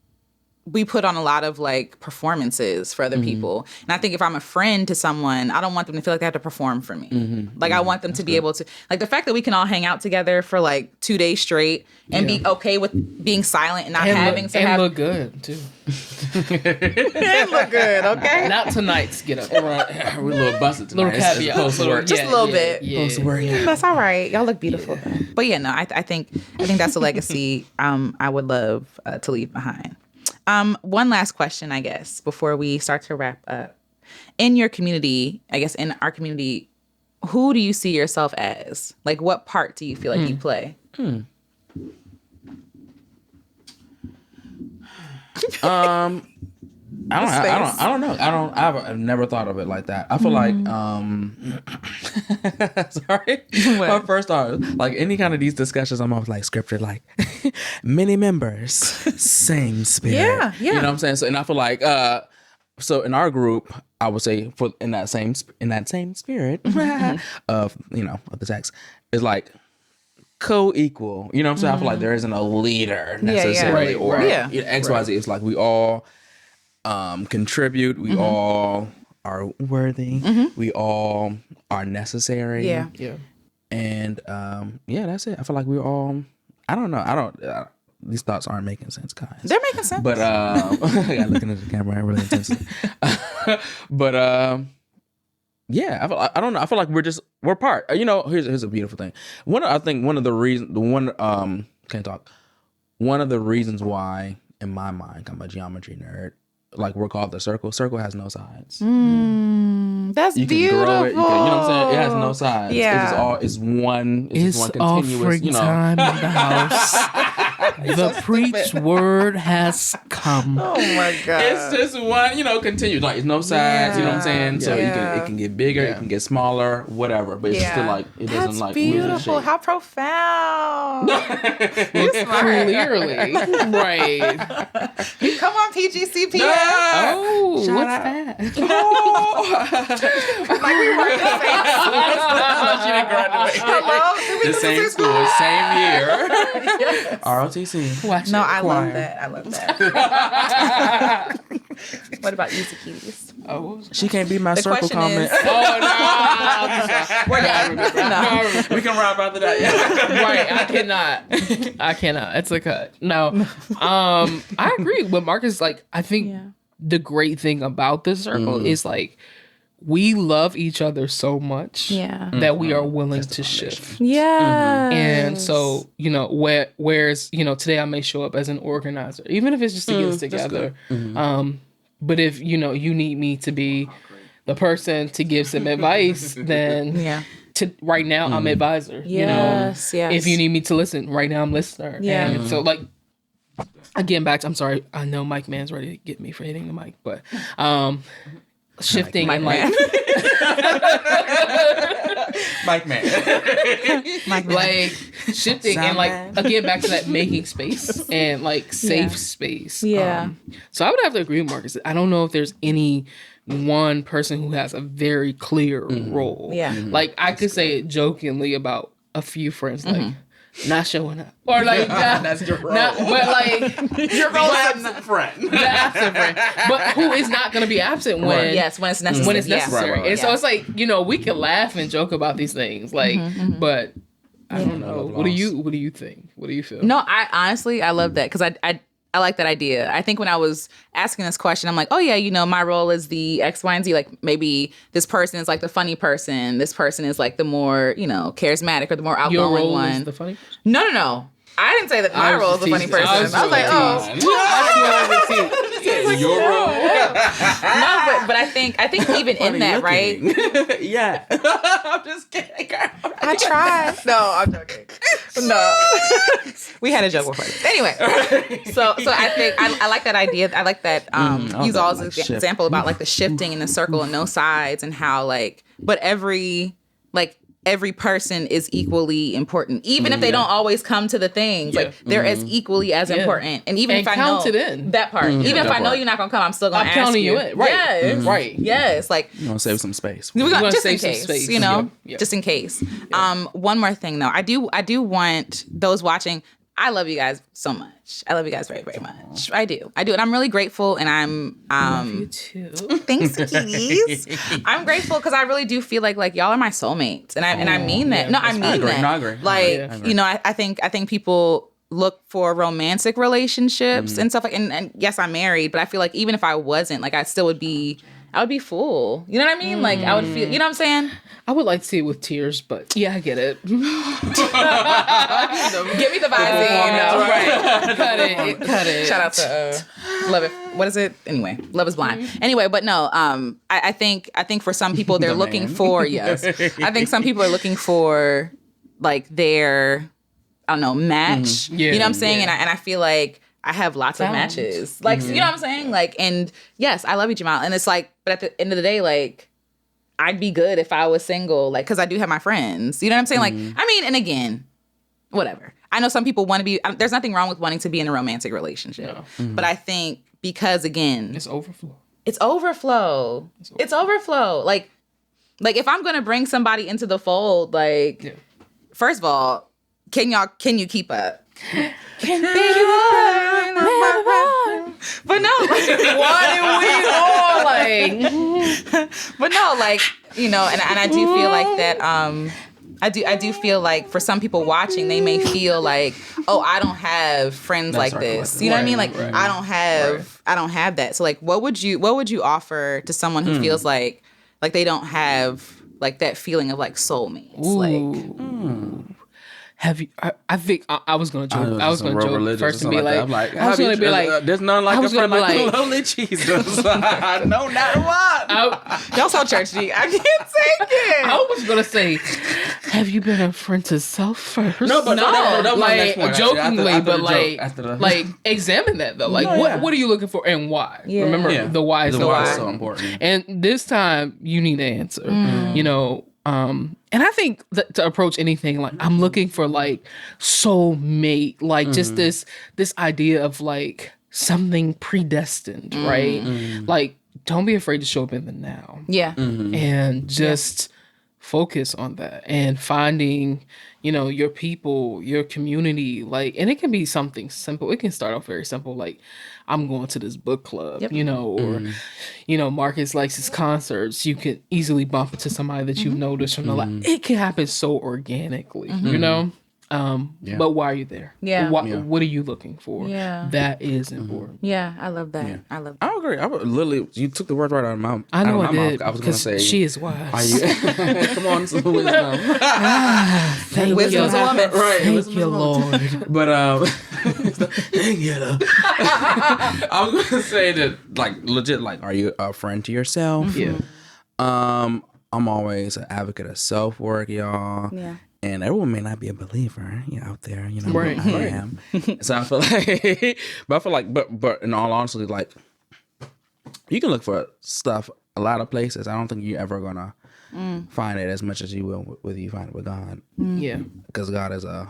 [SPEAKER 1] we put on a lot of like performances for other people. And I think if I'm a friend to someone, I don't want them to feel like they have to perform for me. Like I want them to be able to, like the fact that we can all hang out together for like 2 days straight and be okay with being silent and not having to
[SPEAKER 2] look good too.
[SPEAKER 1] And look good, okay?
[SPEAKER 2] Not tonight's get up.
[SPEAKER 3] Right. We're a little busted tonight.
[SPEAKER 2] Little caveat.
[SPEAKER 1] Just a little bit.
[SPEAKER 2] Yeah.
[SPEAKER 1] That's all right. Y'all look beautiful. Yeah. But yeah, no, I think that's a legacy I would love to leave behind. One last question, I guess, before we start to wrap up. In your community, I guess in our community, who do you see yourself as? Like, what part do you feel like you play?
[SPEAKER 3] I don't know. I've never thought of it like that. I feel like sorry. My first thought, like any kind of these discussions, I'm always like scripted, like many members, same spirit. Yeah. You know what I'm saying? So, and I feel like so in our group, I would say in that same spirit of of the text is like co-equal. You know what I'm saying? I feel like there isn't a leader necessarily, or XYZ. It's like we all contribute. We all are worthy. We all are necessary. Yeah. And that's it. I feel like we're all. I don't know. These thoughts aren't making sense, guys.
[SPEAKER 1] They're making sense.
[SPEAKER 3] But I got looking at the camera really intensely. But I don't know. I feel like we're part. Here's a beautiful thing. One of the reasons why, in my mind, I'm a geometry nerd. Like we're called the circle. Circle has no sides.
[SPEAKER 1] That's
[SPEAKER 3] you can
[SPEAKER 1] beautiful.
[SPEAKER 3] Grow it. You know what I'm saying? It has no sides. Yeah. It's one. It's one continuous.
[SPEAKER 2] Time in the house. The preached word has come.
[SPEAKER 1] Oh my God.
[SPEAKER 3] It's just one. Continuous. Like it's no sides. You know what I'm saying? So it can get bigger. It can get smaller. Whatever. But it's still like it doesn't like.
[SPEAKER 1] That's beautiful. How profound.
[SPEAKER 2] Clearly, right.
[SPEAKER 1] Come on, PGCP.
[SPEAKER 2] Oh, what's that?
[SPEAKER 1] Like we were in the same school.
[SPEAKER 3] She didn't graduate.
[SPEAKER 1] Hello?
[SPEAKER 3] The same school, same year. ROTC.
[SPEAKER 1] I love that. What about you, Zakitis?
[SPEAKER 3] Oh, she can't be my circle comment.
[SPEAKER 1] We're done.
[SPEAKER 3] We can rap after that. Yeah.
[SPEAKER 2] Right. I cannot. It's a cut. No. I agree with Marcus. Like, I think the great thing about this circle is like we love each other so much that we are willing to shift.
[SPEAKER 1] Yeah.
[SPEAKER 2] And so, whereas, today I may show up as an organizer, even if it's just to get us together. But if, you need me to be the person to give some advice, then right now I'm advisor.
[SPEAKER 1] Yes.
[SPEAKER 2] If you need me to listen, right now I'm listener.
[SPEAKER 1] Yeah.
[SPEAKER 2] And so again, I'm sorry, I know Mike Man's ready to get me for hitting the mic, but shifting
[SPEAKER 3] Mike
[SPEAKER 2] and
[SPEAKER 3] Man. Mike Man.
[SPEAKER 2] Shifting and again back to that making space and safe space.
[SPEAKER 1] Yeah.
[SPEAKER 2] So I would have to agree with Marcus. I don't know if there's any one person who has a very clear role.
[SPEAKER 1] Yeah.
[SPEAKER 2] I could say it jokingly about a few friends not showing up, or
[SPEAKER 3] that's your role.
[SPEAKER 2] Your role
[SPEAKER 3] is absent friend.
[SPEAKER 2] The absent friend, but who is not going to be absent when
[SPEAKER 1] when it's necessary.
[SPEAKER 2] When it's necessary.
[SPEAKER 3] Right.
[SPEAKER 2] And so it's we can laugh and joke about these things, but I don't know. What do you think? What do you feel?
[SPEAKER 1] No, I love that because I like that idea. I think when I was asking this question, I'm like, oh yeah, my role is the X, Y, and Z. Like maybe this person is the funny person. This person is the more, charismatic or the more outgoing
[SPEAKER 2] Your role
[SPEAKER 1] one.
[SPEAKER 2] Is the funny person?
[SPEAKER 1] No. I didn't say that my role is the funny person. I was like,
[SPEAKER 3] Your role.
[SPEAKER 1] No, but I think even in that, right?
[SPEAKER 3] Yeah. I'm just kidding.
[SPEAKER 1] I tried. No, I'm joking. No. We had a joke before. Anyway, so I think I like that idea. I like that use all as an example about the shifting in the circle and no sides and how but every person is equally important, even if they don't always come to the things. They're as equally as important. And even if I know that part, even if I know you're not gonna come, I'm still gonna ask you.
[SPEAKER 2] I'm counting you in, right?
[SPEAKER 1] Yes.
[SPEAKER 2] Right.
[SPEAKER 1] Yes,
[SPEAKER 3] you want to save some space.
[SPEAKER 1] We got just in
[SPEAKER 2] save some
[SPEAKER 1] case,
[SPEAKER 2] space.
[SPEAKER 1] just in case. One more thing though, I do want those watching. I love you guys so much. I love you guys very, very much. I do. And I'm really grateful. And I'm
[SPEAKER 2] love you too.
[SPEAKER 1] Thanks, kitties. I'm grateful because I really do feel like y'all are my soulmates, and I mean that. No, I mean that.
[SPEAKER 3] No, I agree.
[SPEAKER 1] I think people look for romantic relationships and stuff and yes, I'm married, but I feel like even if I wasn't, I still would be. I would be full. You know what I mean? I would feel. You know what I'm saying?
[SPEAKER 2] I would like to see it with tears, but yeah, I get it.
[SPEAKER 1] Give me the Visine.
[SPEAKER 2] Right. Cut it.
[SPEAKER 1] Shout out to Love It. What is it? Anyway, Love Is Blind. Anyway, but no. I think for some people they're looking for I think some people are looking for their match. You know what I'm saying? And I feel like I have lots of matches. You know what I'm saying? And yes, I love you, Jamal. And it's but at the end of the day, I'd be good if I was single, because I do have my friends. You know what I'm saying? I mean, and again, whatever. I know some people want to be, there's nothing wrong with wanting to be in a romantic relationship. No. But I think because, again.
[SPEAKER 2] It's overflow.
[SPEAKER 1] It's overflow. If I'm going to bring somebody into the fold, first of all, can you keep up? Can but no,
[SPEAKER 2] why did we all
[SPEAKER 1] but no, and I do feel like that. I do feel like for some people watching, they may feel oh, I don't have friends like this. You know what I mean? I don't have that. So what would you offer to someone who feels like they don't have that feeling of soulmates?
[SPEAKER 2] Have you? I think I was gonna joke. I was gonna joke first and be
[SPEAKER 3] I was gonna be like, "There's none like a friend like the lonely Jesus." I know not what.
[SPEAKER 1] Y'all so churchy. I can't take it.
[SPEAKER 2] I was gonna say, "Have you been a friend to self first?"
[SPEAKER 3] No, but no,
[SPEAKER 2] jokingly, but examine that though. What are you looking for and why? Yeah. Remember, the why is
[SPEAKER 3] so important.
[SPEAKER 2] And this time, you need an answer. And I think that to approach anything, I'm looking for soulmate, just this idea of something predestined, right? Don't be afraid to show up in the now.
[SPEAKER 1] Yeah.
[SPEAKER 2] And just focus on that and finding, your people, your community, and it can be something simple. It can start off very simple, I'm going to this book club, or, Marcus likes his concerts. You can easily bump into somebody that you've noticed from the it can happen so organically, But why are you there?
[SPEAKER 1] Yeah.
[SPEAKER 2] What are you looking for?
[SPEAKER 1] Yeah.
[SPEAKER 2] That is important.
[SPEAKER 1] Yeah, I love that. Yeah. I love that.
[SPEAKER 3] I agree. I would literally, you took the words right out of my mouth.
[SPEAKER 2] I know I did.
[SPEAKER 3] I was going to say,
[SPEAKER 2] she is wise.
[SPEAKER 3] Are you? Come on, some wisdom.
[SPEAKER 2] Thank
[SPEAKER 1] Wisdom
[SPEAKER 2] you.
[SPEAKER 1] is a woman.
[SPEAKER 3] Right.
[SPEAKER 2] Thank you, Lord.
[SPEAKER 3] But thank you. I was going to say that, like, legit, like, are you a friend to yourself?
[SPEAKER 2] Yeah.
[SPEAKER 3] I'm always an advocate of self-work, y'all.
[SPEAKER 1] Yeah.
[SPEAKER 3] And everyone may not be a believer, out there,
[SPEAKER 2] Right.
[SPEAKER 3] I am. So I feel like, but in all honesty, like, you can look for stuff a lot of places. I don't think you're ever gonna find it as much as you will with you find it with God.
[SPEAKER 2] Yeah.
[SPEAKER 3] Because God is a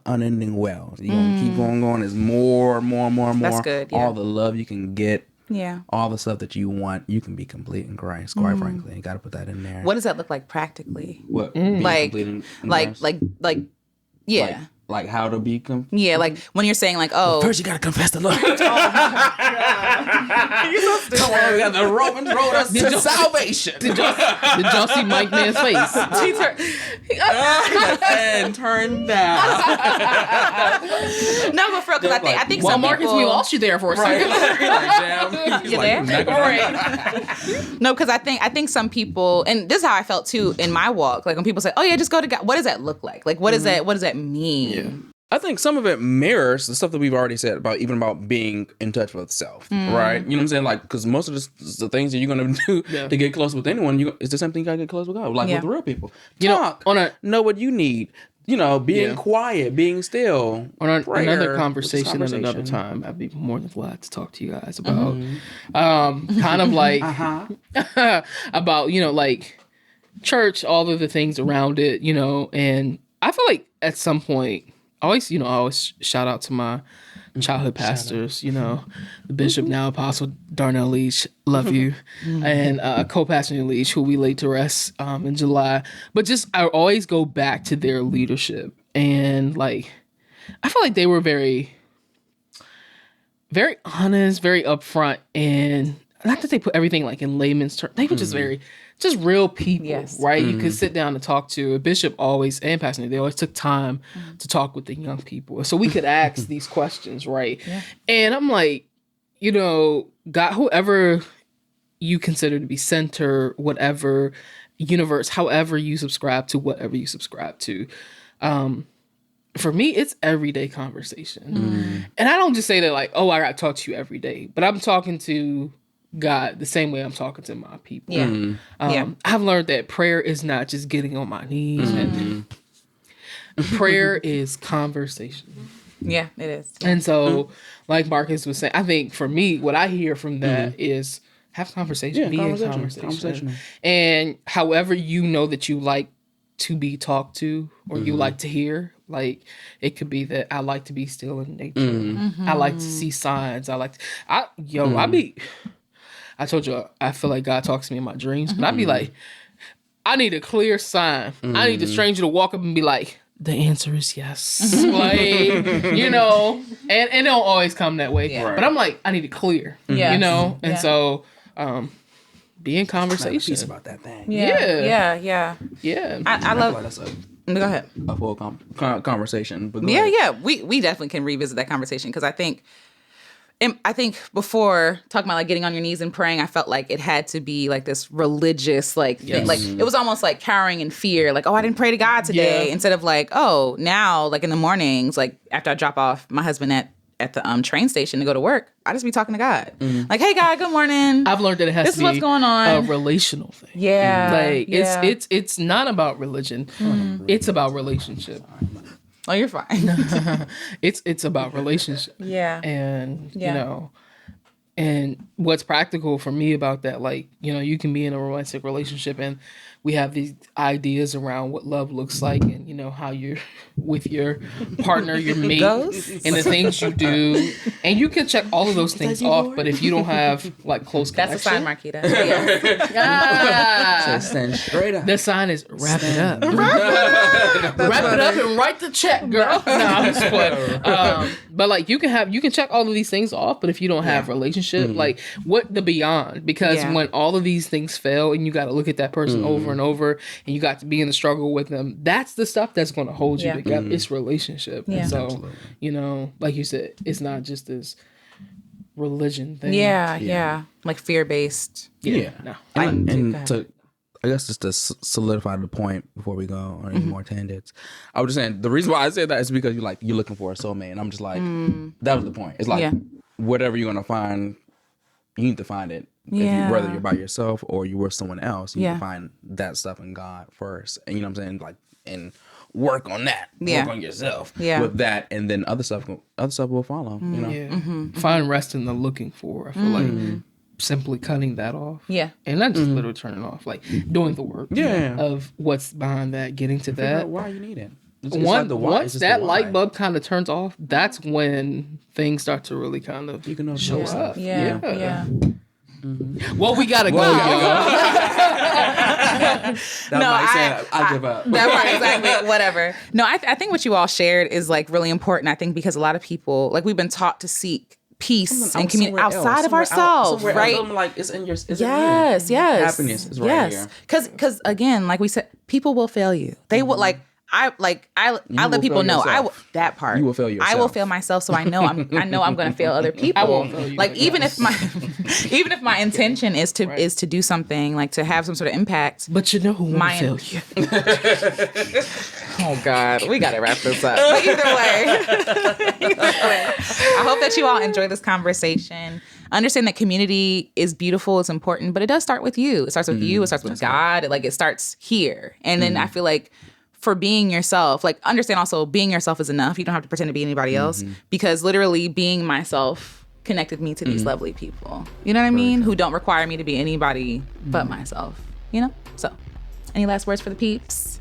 [SPEAKER 3] unending well. You're gonna keep on going. There's more.
[SPEAKER 1] That's good. Yeah.
[SPEAKER 3] All the love you can get.
[SPEAKER 1] Yeah.
[SPEAKER 3] All the stuff that you want, you can be complete in Christ. Quite frankly, you got to put that in there.
[SPEAKER 1] What does that look like practically?
[SPEAKER 3] What?
[SPEAKER 1] Like, yeah.
[SPEAKER 3] Like how to be complete.
[SPEAKER 1] Yeah, like when you're saying like, oh,
[SPEAKER 3] First you gotta confess the Lord. You're so stupid. We got the Romans road us to salvation.
[SPEAKER 2] Did y'all see Mike Man's face?
[SPEAKER 3] And turn down.
[SPEAKER 1] No, but for real, because I think
[SPEAKER 2] Well,
[SPEAKER 1] some
[SPEAKER 2] Marcus,
[SPEAKER 1] people,
[SPEAKER 2] we lost you there for a second.
[SPEAKER 3] Damn.
[SPEAKER 1] You there? No, because I think some people, and this is how I felt too in my walk. Like when people say, "Oh yeah, just go to God," what does that look like? Like what is that? What does that mean?
[SPEAKER 3] Yeah. I think some of it mirrors the stuff that we've already said about being in touch with self, right? You know what I'm saying? Like, because most of the things that you're going to do to get close with anyone, it's the same thing you got to get close with God, like with real people. Talk, know what you need, being quiet, being still.
[SPEAKER 2] On another conversation at another time, I'd be more than glad to talk to you guys about, kind of like, about, like church, all of the things around it, and I feel like at some point, I always shout out to my childhood pastors, the bishop now, Apostle Darnell Leach, love you, and co-pastor Leach, who we laid to rest in July. But just I always go back to their leadership, and like I feel like they were very, very honest, very upfront, and not that they put everything like in layman's terms. They were just just real people, right? You could sit down and talk to. A bishop always, and pastor, they always took time to talk with the young people. So we could ask these questions, right? Yeah. And I'm like, God, whoever you consider to be center, whatever universe, however you subscribe to, whatever you subscribe to, for me, it's everyday conversation. And I don't just say that like, oh, I got to talk to you every day, but I'm talking to God the same way I'm talking to my people. I've learned that prayer is not just getting on my knees. And prayer is conversation.
[SPEAKER 1] Yeah, it is.
[SPEAKER 2] And so, like Marcus was saying, I think for me, what I hear from that is have conversation, be in conversation. And however you know that you like to be talked to or you like to hear, like it could be that I like to be still in nature. I like to see signs. I told you, I feel like God talks to me in my dreams, but I'd be like, I need a clear sign. I need the stranger to walk up and be like, the answer is yes. Like, and it don't always come that way. Yeah. But I'm like, I need it clear, And so, be in conversation.
[SPEAKER 3] Peace about that thing.
[SPEAKER 1] Yeah. I love
[SPEAKER 3] that's
[SPEAKER 1] go ahead.
[SPEAKER 3] A full conversation. But
[SPEAKER 1] we definitely can revisit that conversation because I think before talking about like getting on your knees and praying, I felt like it had to be like this religious thing. Like it was almost like cowering in fear. Like, oh, I didn't pray to God today. Instead of like, oh, now like in the mornings, like after I drop off my husband at the train station to go to work, I just be talking to God. Like, hey God, good morning.
[SPEAKER 2] I've learned that it has
[SPEAKER 1] this
[SPEAKER 2] to be
[SPEAKER 1] what's going on.
[SPEAKER 2] A relational thing.
[SPEAKER 1] Yeah.
[SPEAKER 2] Like it's not about religion. It's about relationship.
[SPEAKER 1] Oh, you're fine.
[SPEAKER 2] It's about relationship.
[SPEAKER 1] Yeah.
[SPEAKER 2] And, and what's practical for me about that, like, you can be in a romantic relationship and we have these ideas around what love looks like and, how you're with your partner, your mate, and the things you do. And you can check all of those things off, but if you don't have, like, close connection.
[SPEAKER 1] That's a sign, Marquita. Straight up.
[SPEAKER 2] The sign is wrap it up. Wrap it up and write the check, girl. No, I'm just playing. But, like, you can check all of these things off, but if you don't have relationship, like, what the beyond? Because when all of these things fail and you got to look at that person over over and over, and you got to be in the struggle with them. That's the stuff that's going to hold you together. It's relationship.
[SPEAKER 1] Yeah.
[SPEAKER 2] And so,
[SPEAKER 3] Absolutely.
[SPEAKER 2] you know, like you said, it's not just this religion thing.
[SPEAKER 1] Yeah. Like fear-based.
[SPEAKER 3] Yeah.
[SPEAKER 2] No.
[SPEAKER 3] And to, I guess just to solidify the point before we go on any more tangents, I was just saying the reason why I said that is because you're looking for a soulmate, and I'm just like, that was the point. It's like whatever you're gonna find, you need to find it. Whether you're by yourself or you're with someone else, you need to find that stuff in God first, and you know what I'm saying, like, and work on that. Work on yourself with that, and then other stuff will follow. You know,
[SPEAKER 2] Find rest in the looking for. I feel like simply cutting that off.
[SPEAKER 1] Yeah.
[SPEAKER 2] And not just literally turning off, like doing the work of what's behind that, getting to that.
[SPEAKER 3] why you need it.
[SPEAKER 2] Once that light bulb kind of turns off, that's when things start to really kind of show up.
[SPEAKER 1] Yeah.
[SPEAKER 2] Well, we gotta go.
[SPEAKER 3] I give up.
[SPEAKER 1] Exactly. Whatever. No, I think what you all shared is like really important. I think because a lot of people, like, we've been taught to seek peace and community outside of ourselves, right?
[SPEAKER 3] I'm like, it's in your
[SPEAKER 1] yes.
[SPEAKER 3] Happiness is right here.
[SPEAKER 1] Because again, like we said, people will fail you. They will I let people know that part.
[SPEAKER 3] You will fail yourself.
[SPEAKER 1] I will fail myself, so I know I'm going to fail other people.
[SPEAKER 2] I won't fail you.
[SPEAKER 1] Like even if my intention is to do something, like to have some sort of impact.
[SPEAKER 2] But you know who will fail you.
[SPEAKER 1] Oh God, we got to wrap this up. But either way, I hope that you all enjoy this conversation. Understand that community is beautiful, it's important, but it does start with you. It starts with you. It starts with God. Like it starts here, and then I feel like, for being yourself, like, understand also being yourself is enough. You don't have to pretend to be anybody else, because literally being myself connected me to these lovely people. You know what I mean? Who don't require me to be anybody but myself. You know? So, any last words for the peeps?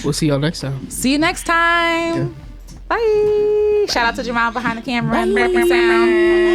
[SPEAKER 2] We'll see y'all next time.
[SPEAKER 1] See you next time. Bye. Shout out to Jamal behind the camera. Sound.